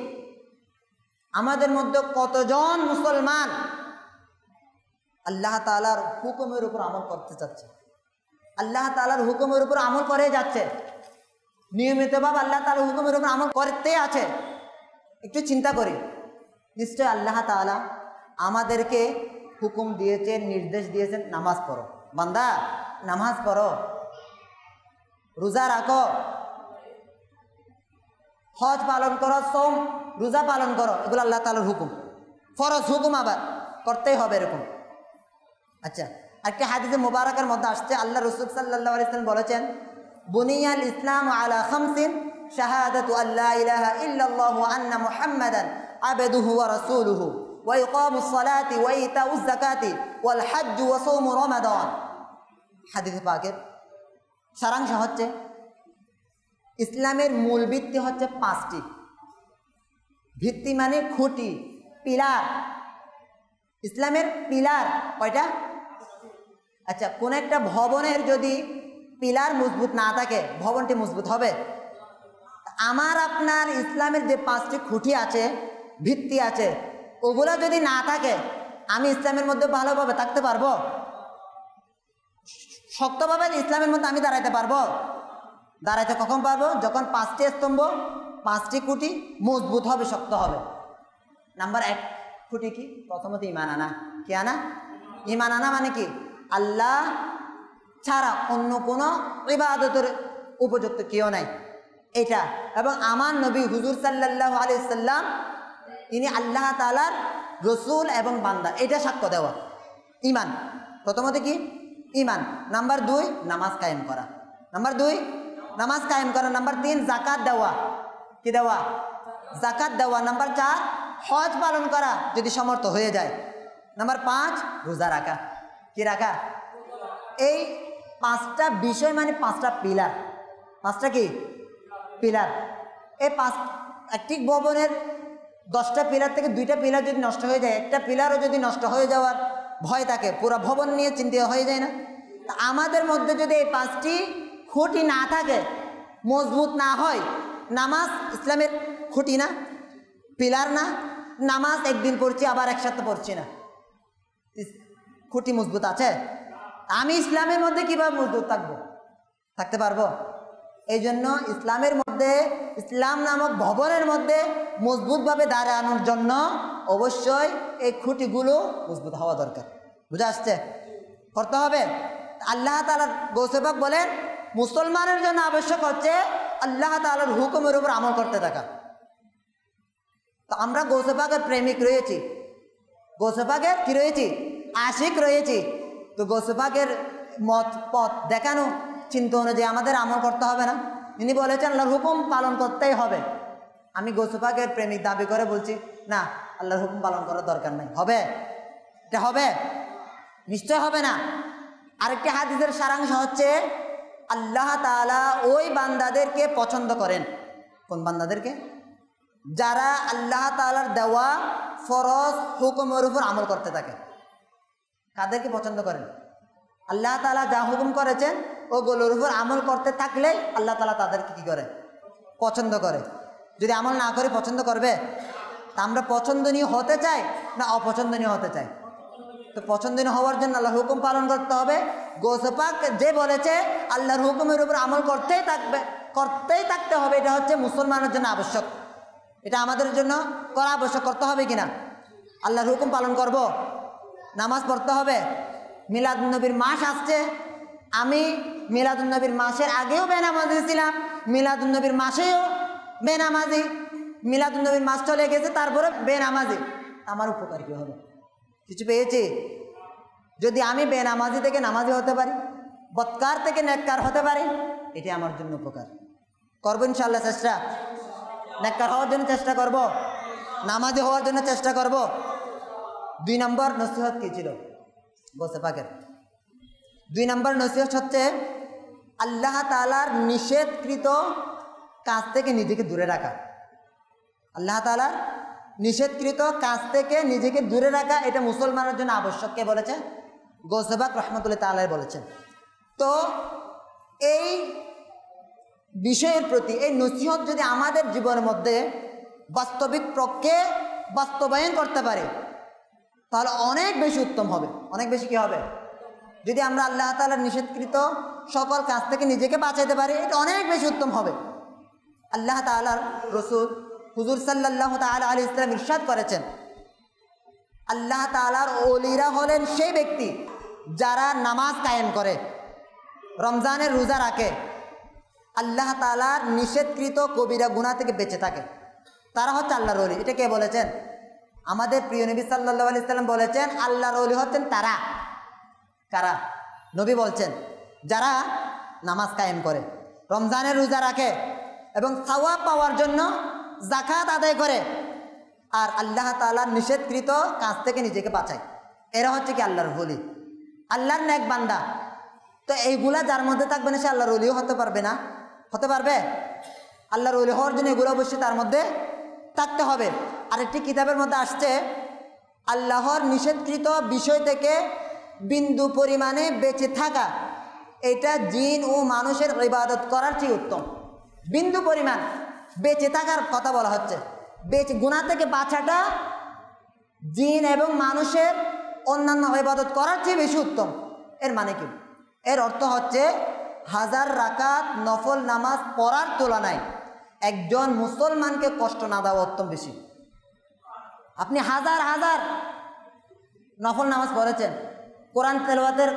আমাদের মধ্যে কতজন মুসলমান আল্লাহ তাআলার হুকুমের উপর আমল করতে চাচ্ছে, আল্লাহ তাআলার হুকুমের উপর আমল করে যাচ্ছে, নিয়মিতভাবে আল্লাহ তাআলার হুকুমের উপর আমল করতে আছে? একটু চিন্তা করি। নিশ্চয় আল্লাহ তাআলা আমাদেরকে হুকুম দিয়েছেন, নির্দেশ দিয়েছেন, নামাজ পড়ো বান্দা, নামাজ পড়ো, রোজা রাখো, হজ পালন করো, সোম রোজা পালন করো, এগুলো আল্লাহ তাআলার হুকুম, ফরজ হুকুম, আবার করতেই হবে এরকম। আচ্ছা, একটা হাদিসে মুবারাকের মধ্যে আসছে, আল্লাহ রাসূল সাল্লাল্লাহু আলাইহি ওয়াসাল্লাম বলেছেন, বুনিয়াল ইসলাম আলা খামসিন, শাহাদাতু আল্লা ইলাহা ইল্লাল্লাহু ওয়া আন্না মুহাম্মাদান আবদুহু ওয়া রাসূলুহু ওয়া ইকামুস সালাতি ওয়া ইতাউজ যাকাতি ওয়াল হজ্জ ওয়া সাওম রমাদান। হাদিস পাকের সারাংশ হচ্ছে, ইসলামের মূল ভিত্তি হচ্ছে 5টি। ভিত্তি মানে খুঁটি, পিলার। ইসলামের পিলার কয়টা? আচ্ছা, কোন একটা ভবনের যদি পিলার মজবুত না থাকে ভবনটি মজবুত হবে? আমার আপনার ইসলামের যে 5টি খুঁটি আছে, ভিত্তি আছে, ওগুলো যদি না থাকে আমি ইসলামের মধ্যে ভালোভাবে থাকতে পারবো? শক্তভাবে ইসলামের মধ্যে আমি দাঁড়াইতে পারবো? দাঁড়াইতে কখন পারবো? যখন 5টি স্তম্ভ, 5টি খুঁটি মজবুত হবে, শক্ত হবে। নাম্বার 1 খুঁটি কি? প্রথমত ঈমান আনা। কি আনা? ঈমান আনা মানে কি? আল্লাহ ছাড়া অন্য কোনো ইবাদতের উপযুক্ত কেউ নাই এটা, এবং আমার নবী হুজুর সাল্লাল্লাহু আলাইহি সাল্লাম তিনি আল্লাহ তাআলার রসুল এবং বান্দা, এটা সাক্ষ্য দেওয়া ঈমান। প্রথমত কি? ঈমান। নাম্বার 2 নামাজ কায়েম করা। নাম্বার 2 নামাজ কায়েম করা। নাম্বার 3 যাকাত দেওয়া। কি দেওয়া? যাকাত দেওয়া। নাম্বার 4 হজ পালন করা যদি সমর্থ হয়ে যায়। নাম্বার 5 রোজা রাখা। কি রাখা? এই 5টা বিষয় মানে 5টা পিলার। 5টা কি পিলার? এই একটি ভবনের 10টা পিলার থেকে 2টা পিলার যদি নষ্ট হয়ে যায়, একটা পিলারও যদি নষ্ট হয়ে যাওয়ার ভয় থাকে, পুরো ভবন নিয়ে চিন্তা হয়ে যায় না? তা আমাদের মধ্যে যদি এই 5টি খুঁটি না থাকে, মজবুত না হয়, নামাজ ইসলামের খুঁটি না, পিলার না, নামাজ একদিন পড়ছি আবার একসাথে পড়ছি না, খুঁটি মজবুত আছে? আমি ইসলামের মধ্যে কিভাবে মজবুত থাকবো? থাকতে পারবো? এই জন্য ইসলামের মধ্যে, ইসলাম নামক ভবনের মধ্যে মজবুতভাবে দাঁড়ানোর জন্য অবশ্যই এই খুঁটিগুলো মজবুত হওয়া দরকার। বুঝা আসছে? করতে হবে। আল্লাহ তাআলার গৌসে পাক বলেন মুসলমানের জন্য আবশ্যক হচ্ছে আল্লাহ তাআলার হুকুমের উপর আমল করতে থাকা। তো আমরা গৌসে পাকের প্রেমিক রয়েছি, গৌসে পাকের কি রয়েছি? আশিক রয়েছি। তো গৌসে পাকের মত পথ দেখানো চিন্তা অনুযায়ী আমাদের আমল করতে হবে না? তিনি বলেছেন আল্লাহর হুকুম পালন করতেই হবে। আমি গৌসে পাকের প্রেমিক দাবি করে বলছি না, আল্লাহর হুকুম পালন করার দরকার নেই। হবে? এটা হবে? নিশ্চয় হবে না। আরেকটি হাদিসের সারাংশ হচ্ছে আল্লাহ তাআলা ওই বান্দাদেরকে পছন্দ করেন। কোন বান্দাদেরকে? যারা আল্লাহ তাআলার দেওয়া ফরজ হুকুমের উপর আমল করতে থাকে। কাদেরকে পছন্দ করেন? আল্লাহ তাআলা যা হুকুম করেছেন ওগুলোর উপর আমল করতে থাকলে আল্লাহ তাআলা তাদেরকে কি করে? পছন্দ করে। যদি আমল না করে পছন্দ করবে? তা আমরা পছন্দনীয় হতে চাই না অপছন্দনীয় হতে চাই? তো পছন্দনীয় হওয়ার জন্য আল্লাহর হুকুম পালন করতে হবে। গৌসে পাক যে বলেছে আল্লাহর হুকুমের উপর আমল করতেই থাকতে হবে, এটা হচ্ছে মুসলমানের জন্য আবশ্যক। এটা আমাদের জন্য করা আবশ্যক। করতে হবে কিনা? আল্লাহর হুকুম পালন করব। নামাজ পড়তে হবে। মিলাদুন্নবীর মাস আসছে, আমি মিলাদুন্নবীর মাসের আগেও বেনামাজি ছিলাম, মিলাদুন্নবীর মাসেও বেনামাজি, মিলাদুন্নবীর মাস চলে গেছে তারপরে বেনামাজি। আমার উপকার কী হবে? কিছু পেয়েছি? যদি আমি বেনামাজি থেকে নামাজি হতে পারি, বদকার থেকে নেককার হতে পারি, এটি আমার জন্য উপকার। করবো ইনশাআল্লাহ চেষ্টা। নেককার হওয়ার জন্য চেষ্টা করব, নামাজি হওয়ার জন্য চেষ্টা করব। 2 নম্বর নসিহত কী ছিল গৌসে পাকের? 2 নম্বর নসিহত হচ্ছে আল্লাহ তাআলার নিষেধকৃত কাজ থেকে নিজেকে দূরে রাখা। আল্লাহ তাআলার নিষেধকৃত কাজ থেকে নিজেকে দূরে রাখা, এটা মুসলমানের জন্য আবশ্যক। কে বলেছে? গৌসে পাক রহমতুল্লাহ তাআলা বলেছেন। তো এই বিষয়ের প্রতি এই নসিহত যদি আমাদের জীবনের মধ্যে বাস্তবিক পক্ষে বাস্তবায়ন করতে পারে তাহলে অনেক বেশি উত্তম হবে। অনেক বেশি কি হবে? যদি আমরা আল্লাহ তাআলার নিষেধকৃত সকল কাজ থেকে নিজেকে বাঁচাইতে পারি, এটা অনেক বেশি উত্তম হবে। আল্লাহ তাআলার রসুল হুজুর সাল্লাল্লাহু তাআলা আলাইহি ওয়াসাল্লাম ইরশাদ করেছেন, আল্লাহ তাআলার ওলিরা হলেন সেই ব্যক্তি যারা নামাজ কায়েম করে, রমজানের রোজা রাখে, আল্লাহ তাআলার নিষেধকৃত কবিরা গুনাহ থেকে বেঁচে থাকে, তারা হচ্ছে আল্লাহর ওলি। এটা কে বলেছেন? আমাদের প্রিয় নবী সাল্লাল্লাহু আলাইহি ওয়াসাল্লাম বলেছেন আল্লাহর ওলি হচ্ছেন তারা। কারা? নবী বলছেন যারা নামাজ কায়েম করে, রমজানের রোজা রাখে এবং সওয়াব পাওয়ার জন্য যাকাত আদায় করে, আর আল্লাহ তাআলার নিষেধকৃত কাজ থেকে নিজেকে বাঁচায়। এরা হচ্ছে কি আল্লাহর ওলি, আল্লাহর নেক বান্দা। তো এইগুলা যার মধ্যে থাকবে না সে আল্লাহর ওলিও হতে পারবে না। হতে পারবে? আল্লাহর ওলি হওয়ার জন্য এগুলো অবশ্যই তার মধ্যে থাকতে হবে। আরেকটি কিতাবের মধ্যে আসছে আল্লাহর নিষেধকৃত বিষয় থেকে বিন্দু পরিমাণে বেঁচে থাকা, এটা জিন ও মানুষের ইবাদত করার চেয়ে উত্তম। বিন্দু পরিমাণ বেঁচে থাকার কথা বলা হচ্ছে। গুনাহ থেকে বাঁচাটা জিন এবং মানুষের অন্যান্য ইবাদত করার চেয়ে বেশি উত্তম। এর মানে কি? এর অর্থ হচ্ছে 1000 রাকাত নফল নামাজ পড়ার তুলনায় একজন মুসলমানকে কষ্ট না দেওয়া উত্তম বেশি। আপনি হাজার হাজার নফল নামাজ পড়েছেন, কোরআন তেলাওয়াতের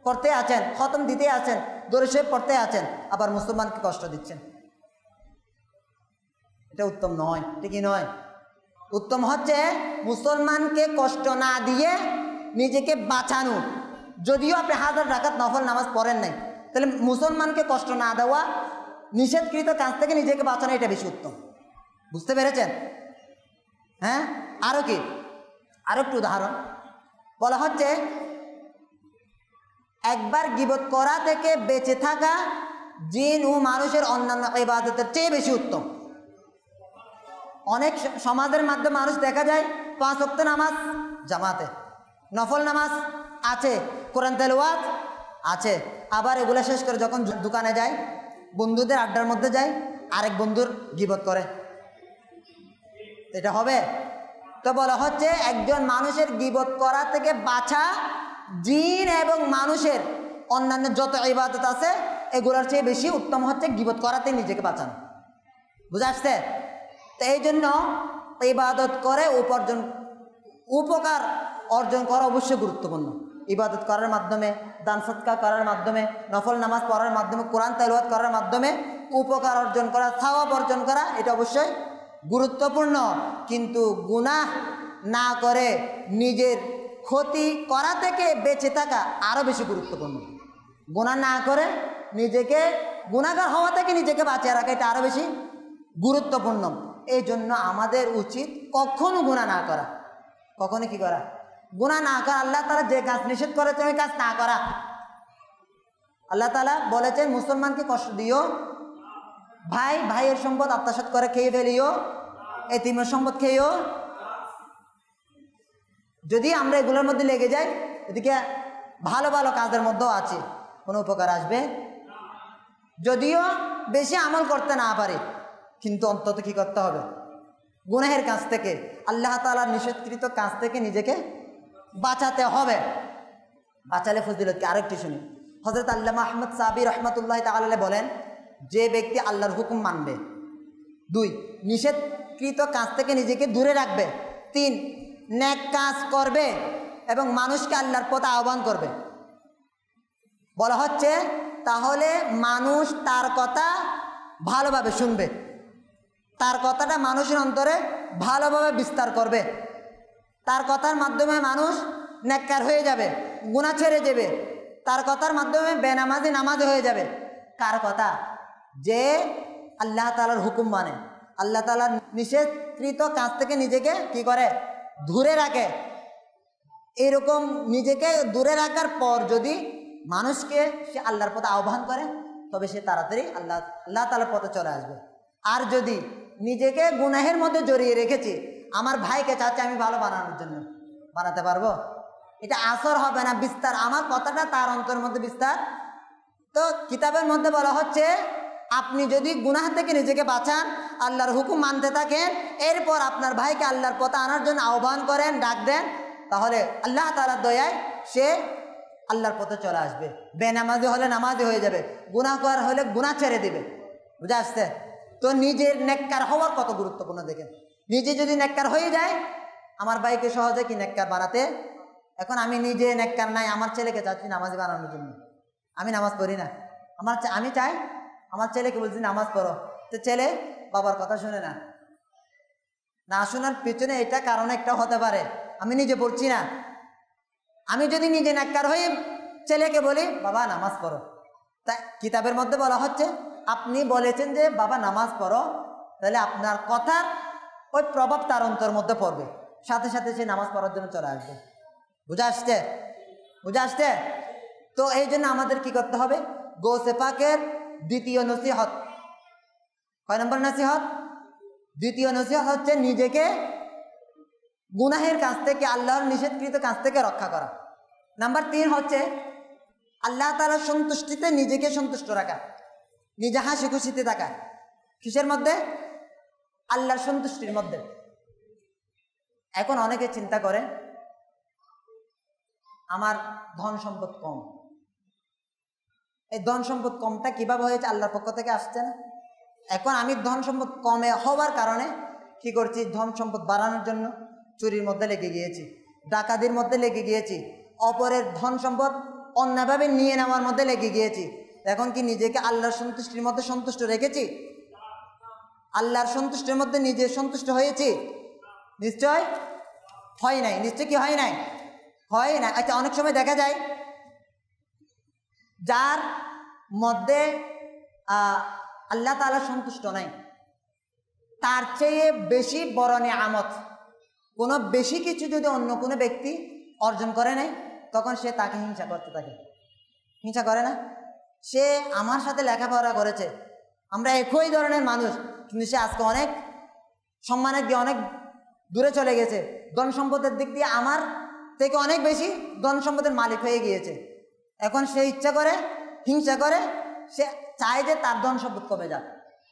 করতে আছেন, খতম দিতে আছেন, দরুদ শরীফ পড়তে আছেন, আবার মুসলমানকে কষ্ট দিচ্ছেন, এটা উত্তম নয়। এটা কি নয়? উত্তম হচ্ছে মুসলমানকে কষ্ট না দিয়ে নিজেকে বাঁচানো। যদিও আপনি 1000 রাকাত নফল নামাজ পড়েন নাই, তাহলে মুসলমানকে কষ্ট না দেওয়া, নিষেধকৃত কাজ থেকে নিজেকে বাঁচানো, এটা বেশি উত্তম। বুঝতে পেরেছেন? হ্যাঁ, আরও কি, আরও একটু উদাহরণ বলা হচ্ছে, একবার গীবত করা থেকে বেঁচে থাকা জিন ও মানুষের অন্যান্য ইবাদতের চেয়ে বেশি উত্তম। অনেক সমাজের মাধ্যমে মানুষ দেখা যায় 5 ওয়াক্ত নামাজ জামাতে, নফল নামাজ আছে, কোরআন তেলাওয়াত আছে, আবার এগুলো শেষ করে যখন দোকানে যায়, বন্ধুদের আড্ডার মধ্যে যায়, আরেক বন্ধুর গীবত করে। এটা হবে? তো বলা হচ্ছে একজন মানুষের গীবত করা থেকে বাঁচা জিন এবং মানুষের অন্যান্য যত ইবাদত আছে এগুলোর চেয়ে বেশি উত্তম হচ্ছে গীবত করাতে নিজেকে বাঁচানো। বুঝা আসছে? তো এই জন্য ইবাদত করে উপকার অর্জন করা অবশ্যই গুরুত্বপূর্ণ। ইবাদত করার মাধ্যমে, দান সদকা করার মাধ্যমে, নফল নামাজ পড়ার মাধ্যমে, কোরআন তেলাওয়াত করার মাধ্যমে উপকার অর্জন করা, সওয়াব অর্জন করা, এটা অবশ্যই গুরুত্বপূর্ণ। কিন্তু গুনাহ না করে নিজের ক্ষতি করা থেকে বেঁচে থাকা আরও বেশি গুরুত্বপূর্ণ। গুনাহ না করে নিজেকে, গুনাহগার হওয়া থেকে নিজেকে বাঁচিয়ে রাখা, এটা আরও বেশি গুরুত্বপূর্ণ। এই জন্য আমাদের উচিত কখনো গুনাহ না করা। কখনো কি করা? গুনাহ না করা। আল্লাহ তাআলা যে কাজ নিষেধ করেছেন ওই কাজ না করা। আল্লাহ তাআলা বলেছেন মুসলমানকে কষ্ট দিও, ভাইয়ের সম্পদ আত্মসাৎ করে খেয়ে ফেলিও, এতিমের সম্পদ খেয়েও। যদি আমরা এগুলোর মধ্যে লেগে যাই, এদিকে ভালো ভালো কাজের মধ্যেও আছে, কোনো উপকার আসবে? যদিও বেশি আমল করতে না পারি, কিন্তু অন্তত কি করতে হবে? গুনাহের কাজ থেকে, আল্লাহ তাআলার নিষেধকৃত কাজ থেকে নিজেকে বাঁচাতে হবে। বাঁচালে ফজিলত কি? আরেকটি শুনি। হযরত আল্লামা আহমদ সাবি রহমাতুল্লাহ তাআলা বলেন, যে ব্যক্তি আল্লাহর হুকুম মানবে, 2 নিষেধকৃত কাজ থেকে নিজেকে দূরে রাখবে, 3 নেক কাজ করবে এবং মানুষকে আল্লাহর পথে আহ্বান করবে। বলা হচ্ছে তাহলে মানুষ তার কথা ভালোভাবে শুনবে, তার কথাটা মানুষের অন্তরে ভালোভাবে বিস্তার করবে, তার কথার মাধ্যমে মানুষ নেককার হয়ে যাবে, গুনাহ ছেড়ে যাবে, তার কথার মাধ্যমে বেনামাজি নামাজি হয়ে যাবে। কার কথা? যে আল্লাহ তাআলার হুকুম মানে, আল্লাহ তাআলার নিষেধকৃত কাজ থেকে নিজেকে কি করে? দূরে রাখে। এরকম নিজেকে দূরে রাখার পর যদি মানুষকে সে আল্লাহর পথে আহ্বান করে, তবে সে তাড়াতাড়ি আল্লাহ তাআলার পথে চলে আসবে। আর যদি নিজেকে গুনাহের মধ্যে জড়িয়ে রেখেছি, আমার ভাইকে চাচ্ছে আমি ভালো বানানোর জন্য, বানাতে পারবো? এটা আসর হবে না, বিস্তার, আমার কথাটা তার অন্তরের মধ্যে বিস্তার। তো কিতাবের মধ্যে বলা হচ্ছে আপনি যদি গুনাহ থেকে নিজেকে বাঁচান, আল্লাহর হুকুম মানতে থাকেন, এরপর আপনার ভাইকে আল্লাহর পথে আনার জন্য আহ্বান করেন, ডাক দেন, তাহলে আল্লাহ তাআলার দয়ায় সে আল্লাহর পথে চলে আসবে। বেনামাজি হলে নামাজি হয়ে যাবে, গুনাহগার হলে গুনাহ ছেড়ে দিবে। বুঝে আসছে? তো নিজের নেককার হওয়ার কত গুরুত্বপূর্ণ দেখেন। নিজে যদি নেককার হয়ে যায়, আমার ভাইকে সহজে কি নেককার বানাতে। এখন আমি নিজে নেককার নাই, আমার ছেলেকে চাচ্ছি নামাজি বানানোর জন্য, আমি নামাজ পড়ি না, আমি চাই আমার ছেলেকে বলছি নামাজ পড়ো, তো ছেলে বাবার কথা শুনে না। না শোনার পেছনে এটা কারণ একটা হতে পারে, আমি নিজে পড়ছি না। আমি যদি নিজে নেককার হয়ে ছেলেকে বলি বাবা নামাজ পড়ো, তাই কিতাবের মধ্যে বলা হচ্ছে আপনি বলেছেন যে বাবা নামাজ পড়ো, তাহলে আপনার কথার ওই প্রভাব তার অন্তর মধ্যে পড়বে, সাথে সাথে সে নামাজ পড়ার জন্য চলে আসবে। বুঝে আসছে? বুঝে আসছে? তো এই জন্য আমাদের কি করতে হবে? গৌসে পাকের দ্বিতীয় নসিহত। কয় নম্বর নসিহত? দ্বিতীয় নসিহত হচ্ছে নিজেকে গুনাহের কাছ থেকে, আল্লাহর নিষেধকৃত কাজ থেকে রক্ষা করা। নাম্বার 3 হচ্ছে আল্লাহ তাআলার সন্তুষ্টিতে নিজেকে সন্তুষ্ট রাখা, নিজে হাসি খুশিতে থাকা। কিসের মধ্যে? আল্লাহর সন্তুষ্টির মধ্যে। এখন অনেকে চিন্তা করে আমার ধন সম্পদ কম, এই ধন সম্পদ কমটা কিভাবে হয়েছে? আল্লাহর পক্ষ থেকে আসছে না। এখন আমি ধন সম্পদ কমে হওয়ার কারণে কি করছি? ধন সম্পদ বাড়ানোর জন্য চুরির মধ্যে লেগে গিয়েছি, ডাকাতির মধ্যে লেগে গিয়েছি, অপরের ধন সম্পদ অন্যভাবে নিয়ে নেওয়ার মধ্যে লেগে গিয়েছি। এখন কি নিজেকে আল্লাহর সন্তুষ্টির মধ্যে সন্তুষ্ট রেখেছি? আল্লাহর সন্তুষ্টির মধ্যে নিজে সন্তুষ্ট হয়েছি? নিশ্চয় হয় নাই, নিশ্চয় কি হয় নাই, হয় না। আচ্ছা, অনেক সময় দেখা যায় যার মধ্যে আল্লাহ তাআলা সন্তুষ্ট নাই, তার চেয়ে বেশি বড় নিয়ামত কোনো বেশি কিছু যদি অন্য কোনো ব্যক্তি অর্জন করে নাই, তখন সে তাকে হিংসা করতে থাকে। হিংসা করে না? সে আমার সাথে লেখাপড়া করেছে, আমরা একই ধরনের মানুষ, কিন্তু সে আজকে অনেক সম্মানের দিয়ে অনেক দূরে চলে গেছে, ধন সম্পদের দিক দিয়ে আমার থেকে অনেক বেশি ধন সম্পদের মালিক হয়ে গিয়েছে। এখন সে ইচ্ছা করে, হিংসা করে, সে চায় যে তার ধন সম্পদ কমে যাক,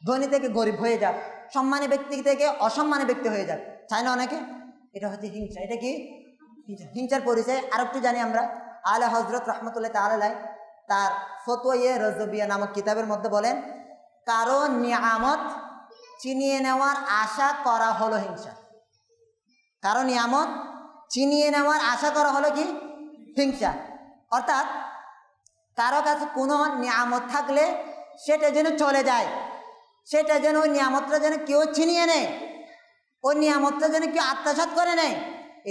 ধনী থেকে গরিব হয়ে যাক, সম্মানী ব্যক্তি থেকে অসম্মানী ব্যক্তি হয়ে যাক, চায় না অনেকে? এটা হচ্ছে হিংসা। এটা কি হিংসার পরিচয়। আর একটু জানি আমরা, আলা হজরত রহমতুল্লাহ তাআলা তার ফতোয়া রজবিয়া নামক কিতাবের মধ্যে বলেন, কারো নিয়ামত চিনিয়ে নেওয়ার আশা করা হলো হিংসা। কারো নিয়ামত চিনিয়ে নেওয়ার আশা করা হলো কি? হিংসা। অর্থাৎ কারো কাছে কোনো নিয়ামত থাকলে সেটা যেন চলে যায়, সেটা যেন ওই নিয়ামতটা যেন কেউ ছিনিয়ে নেয়, ওই নিয়ামতটা যেন কেউ আত্মসাৎ করে নেয়,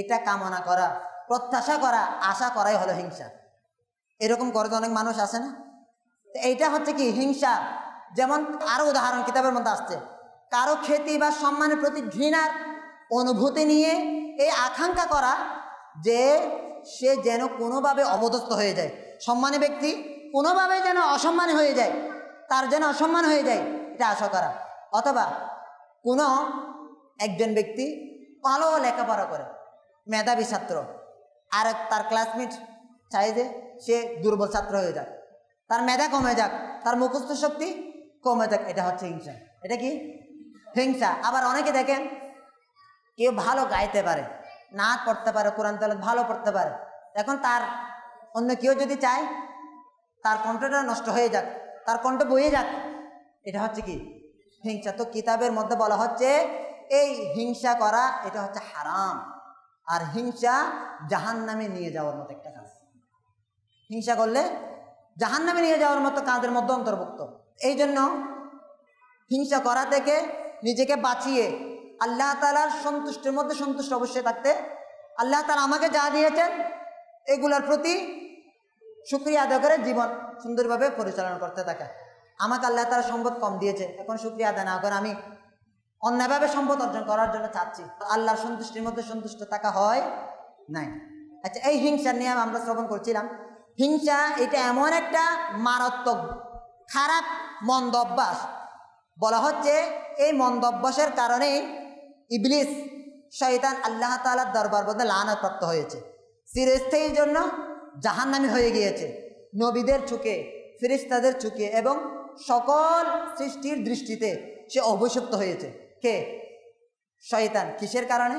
এটা কামনা করা, প্রত্যাশা করা, আশা করাই হলো হিংসা। এরকম করে তো অনেক মানুষ আছে না? তো এইটা হচ্ছে কি? হিংসা। যেমন আরও উদাহরণ কিতাবের মধ্যে আসছে, কারো খ্যাতি বা সম্মানের প্রতি ঘৃণার অনুভূতি নিয়ে এই আকাঙ্ক্ষা করা যে সে যেন কোনোভাবে অপদস্থ হয়ে যায়, সম্মানী ব্যক্তি কোনোভাবে যেন অসম্মানী হয়ে যায়, তার যেন অসম্মান হয়ে যায়, এটা আশা করা। অথবা কোনো একজন ব্যক্তি ভালো লেখাপড়া করে, মেধাবী ছাত্র, আর তার ক্লাসমেট চাই যে সে দুর্বল ছাত্র হয়ে যাক, তার মেধা কমে যাক, তার মুখস্থ শক্তি কমে যাক, এটা হচ্ছে হিংসা। এটা কি? হিংসা। আবার অনেকে দেখেন, কেউ ভালো গাইতে পারে, নাচ পড়তে পারে, কোরআন তেলাওয়াত ভালো পড়তে পারে, এখন তার অন্য কেউ যদি চায় তার কণ্ঠটা নষ্ট হয়ে যাক, তার কণ্ঠ বয়ে যাক, এটা হচ্ছে কি? হিংসা। তো কিতাবের মধ্যে বলা হচ্ছে এই হিংসা করা এটা হচ্ছে হারাম, আর হিংসা জাহান্নামে নিয়ে যাওয়ার মতো একটা কাজ। হিংসা করলে জাহান্নামে নিয়ে যাওয়ার মতো কাজের মধ্যে অন্তর্ভুক্ত। এই জন্য হিংসা করা থেকে নিজেকে বাঁচিয়ে আল্লাহ তাআলার সন্তুষ্টির মধ্যে সন্তুষ্ট অবশ্যই থাকতে, আল্লাহ তাআলা আমাকে যা দিয়েছেন এগুলোর প্রতি শুকরিয়া আদায় করে জীবন সুন্দরভাবে পরিচালনা করতে থাকা। আমাকে আল্লাহ তাআলা সম্পদ কম দিয়েছে, এখন শুকরিয়া আদায় না করে আমি অন্যায়ভাবে সম্পদ অর্জন করার জন্য চাচ্ছি, আল্লাহর সন্তুষ্টির মধ্যে সন্তুষ্ট থাকা হয় নাই। আচ্ছা, এই হিংসার নিয়ে আমরা শ্রবণ করছিলাম। হিংসা এটা এমন একটা মারাত্মক খারাপ মন্দ অভ্যাস, বলা হচ্ছে এই মন্দ অভ্যাসের কারণেই ইবলিস শয়তান আল্লাহ তাআলার দরবার মধ্যে লানত হয়েছে, চিরস্থায়ীর জন্য জাহান্নামী হয়ে গিয়েছে, নবীদের চোখে, ফেরেশতাদের চোখে এবং সকল সৃষ্টির দৃষ্টিতে সে অভিশপ্ত হয়েছে। কে? শয়তান। কিসের কারণে?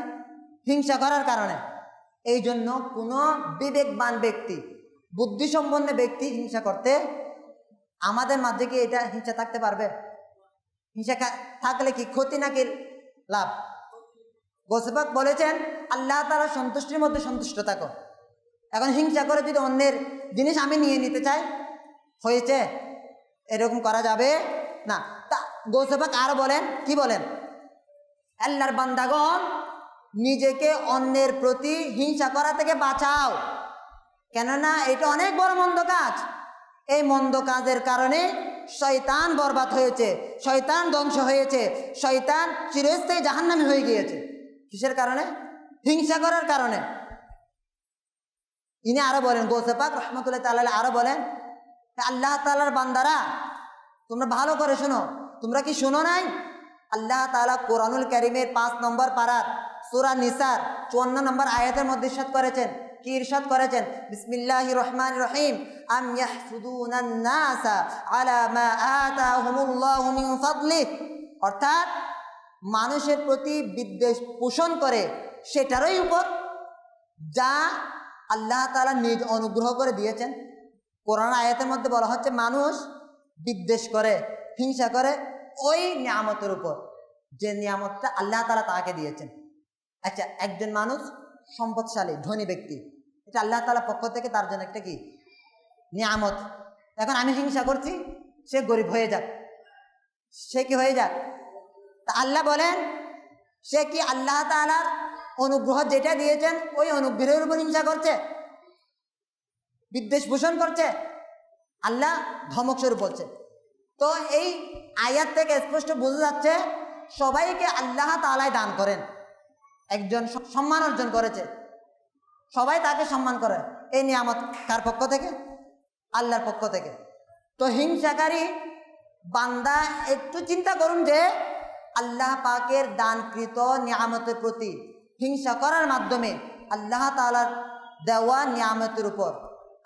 হিংসা করার কারণে। এই জন্য কোনো বিবেকবান ব্যক্তি, বুদ্ধিসম্পন্ন ব্যক্তি হিংসা করতে, আমাদের মাঝে কি এটা হিংসা থাকতে পারবে? হিংসা থাকলে কি ক্ষতি নাকি লাভ? গৌসে পাক বলেছেন আল্লাহ তাআলার সন্তুষ্টির মধ্যে সন্তুষ্ট থাকো। এখন হিংসা করে যদি অন্যের জিনিস আমি নিয়ে নিতে চাই, হয়েছে? এরকম করা যাবে না। তা গৌসে পাক আরো বলেন, কি বলেন? আল্লাহর বান্দাগণ নিজেকে অন্যের প্রতি হিংসা করা থেকে বাঁচাও, কেননা এটা অনেক বড় মন্দ কাজ। এই মন্দ কাজের কারণে শয়তান বরবাদ হয়েছে, শয়তান ধ্বংস হয়েছে, শয়তান চিরস্থায়ী জাহান্নামী হয়ে গিয়েছে। কিসের কারণে? হিংসা করার কারণে। ইনি আরো বলেন, গৌসে পাক রহমতুল্লাহ তাআলা আরো বলেন, আল্লাহ তাআলার বান্দারা তোমরা ভালো করে শোনো, তোমরা কি শোনো নাই? আল্লাহ তাআলা কোরআনুল কারীমের 5 নম্বর পারার সূরা নিসার 54 নম্বর আয়াতের মধ্যে ইরশাদ করেছেন। কি ইরশাদ করেছেন? বিসমিল্লাহির রহমানির রহিম, আম ইয়াহসুদুনান নাসা আলা মা আতাহুমুল্লাহু মিন ফাদলিহ। অর্থাৎ মানুষের প্রতি বিদ্বেষ পোষণ করে সেটারই উপর যা আল্লাহ তাআলা নিজ অনুগ্রহ করে দিয়েছেন। কোরআন আয়াতের মধ্যে বলা হচ্ছে মানুষ বিদ্বেষ করে, হিংসা করে ওই নিয়ামতের উপর যে নিয়ামতটা আল্লাহ তাআলা তাকে দিয়েছেন। আচ্ছা, একজন মানুষ সম্পদশালী ধনী ব্যক্তি, এটা আল্লাহ তাআলার পক্ষ থেকে তার জন্য একটা কি নিয়ামত। এখন আমি হিংসা করছি সে গরিব হয়ে যাক, সে কি হয়ে যাক? তা আল্লাহ বলেন সে কি আল্লাহ তাআলার অনুগ্রহ যেটা দিয়েছেন ওই অনুগ্রহের উপর হিংসা করছে, বিদ্বেষ পোষণ করছে, আল্লাহ ধমক স্বরূপ বলছে। তো এই আয়াত থেকে স্পষ্ট বোঝা যাচ্ছে সবাইকে আল্লাহ তাআলাই দান করেন। একজন সম্মান অর্জন করেছে, সবাই তাকে সম্মান করে, এই নিয়ামত কার পক্ষ থেকে? আল্লাহর পক্ষ থেকে। তো হিংসাকারী বান্দা একটু চিন্তা করুন যে আল্লাহ পাকের দানকৃত নিয়ামতের প্রতি হিংসা করার মাধ্যমে আল্লাহ তাআলার দেওয়া নিয়ামতের উপর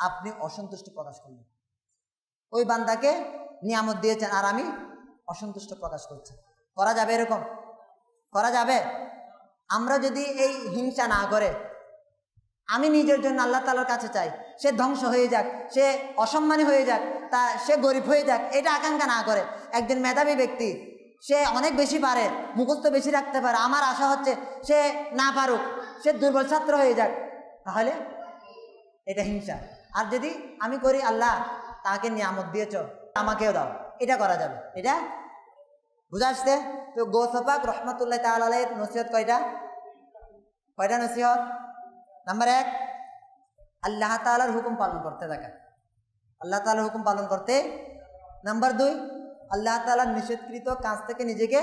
আপনি অসন্তুষ্ট প্রকাশ করলেন। ওই বান্দাকে নিয়ামত দিয়েছেন আর আমি অসন্তুষ্ট প্রকাশ করছি। করা যাবে? এরকম করা যাবে? আমরা যদি এই হিংসা না করে আমি নিজের জন্য আল্লাহ তাআলার কাছে চাই, সে ধ্বংস হয়ে যাক, সে অসম্মানী হয়ে যাক, সে গরিব হয়ে যাক, এটা আকাঙ্ক্ষা না করে, একজন মেধাবী ব্যক্তি সে অনেক বেশি পারে, মুখস্থ বেশি রাখতে পারে, আমার আশা হচ্ছে সে না পারুক, সে দুর্বল ছাত্র হয়ে যাক, তাহলে এটা হিংসা। আর যদি আমি করি আল্লাহ তাকে নিয়ামত দিয়েছ আমাকেও দাও, এটা করা যাবে। এটা বুঝা আসছে? তো গৌস পাক রহমতুল্লাহ তাআলা আলাইহির নসিহত কয়টা নসিহত? নাম্বার 1, আল্লাহ তাআলার হুকুম পালন করতে থাকা, আল্লাহ তাআলার হুকুম পালন করতে। নাম্বার 2, আল্লাহ তাআলার নিষেধকৃত কাজ থেকে নিজেকে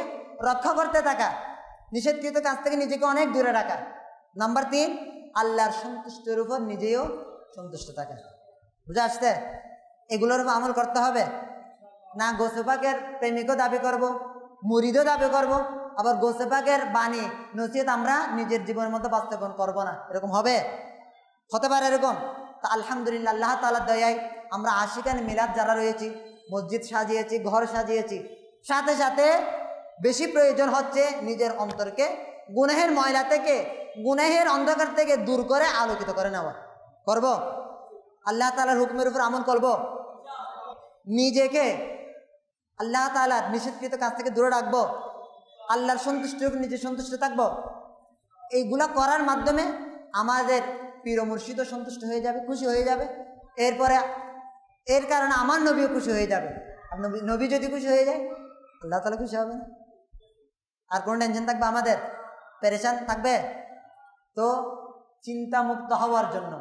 রক্ষা করতে থাকা, নিষেধকৃত কাজ থেকে নিজেকে অনেক দূরে রাখা। নাম্বার 3, আল্লাহর সন্তুষ্টির উপর নিজেও সন্তুষ্ট থাকা। বুঝা আসছে? এগুলোর উপর আমল করতে হবে না। গৌসে পাকের প্রেমিকও দাবি করব, মুরিদও দাবি করব, আবার গৌসে পাকের বাণী নসিহত আমরা নিজের জীবনের মধ্যে বাস্তবায়ন করব না, এরকম হবে? হতে পারে এরকম? তা আলহামদুলিল্লাহ আল্লাহ তাআলার দয়ায় আমরা আশিকান মিলাদ যারা রয়েছি, মসজিদ সাজিয়েছি, ঘর সাজিয়েছি, সাথে সাথে বেশি প্রয়োজন হচ্ছে নিজের অন্তরকে গুনাহের ময়লা থেকে, গুনাহের অন্ধকার থেকে দূর করে আলোকিত করে নেওয়া। করব? আল্লাহ তাআলার হুকুমের উপর আমল করব, নিজেকে আল্লাহ তাআলার নিষেধকৃত কাজ থেকে দূরে রাখবো, আল্লাহর সন্তুষ্টির উপর নিজে সন্তুষ্ট থাকবো। এইগুলা করার মাধ্যমে আমাদের পীর মুর্শিদও সন্তুষ্ট হয়ে যাবে, খুশি হয়ে যাবে। এরপরে এর কারণে আমার নবীও খুশি হয়ে যাবে। আর নবী যদি খুশি হয়ে যায় আল্লাহ তাআলা খুশি হবে না। আর কোনো টেনশন থাকবে আমাদের? পেরেশান থাকবে? তো চিন্তা মুক্ত হওয়ার জন্য,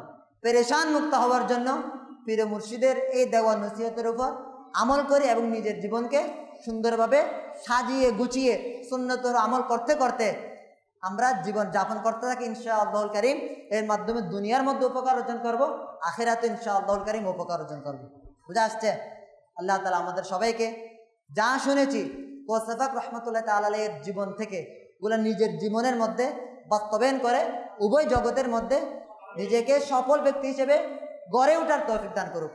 পেরেশান মুক্ত হওয়ার জন্য পীর মুর্শিদের এই দেওয়া নসিহতের উপর আমল করি এবং নিজের জীবনকে সুন্দরভাবে সাজিয়ে গুছিয়ে সুন্নতের আমল করতে করতে আমরা জীবন যাপন করতে থাকি ইনশাআল্লাহুল কারীম। এর মাধ্যমে দুনিয়ার মধ্যে উপকার অর্জন করব, আখিরাতে ইনশাআল্লাহুল কারীম উপকার অর্জন করব। বুঝা আসছে? আল্লাহ তাআলা আমাদের সবাইকে যা শুনেছি গৌস পাক রহমতুল্লাহ তাআলা আলাইহির জীবন থেকে ওগুলো নিজের জীবনের মধ্যে বাস্তবায়ন করে উভয় জগতের মধ্যে নিজেকে সফল ব্যক্তি হিসেবে গড়ে ওঠার তৌফিক দান করুক।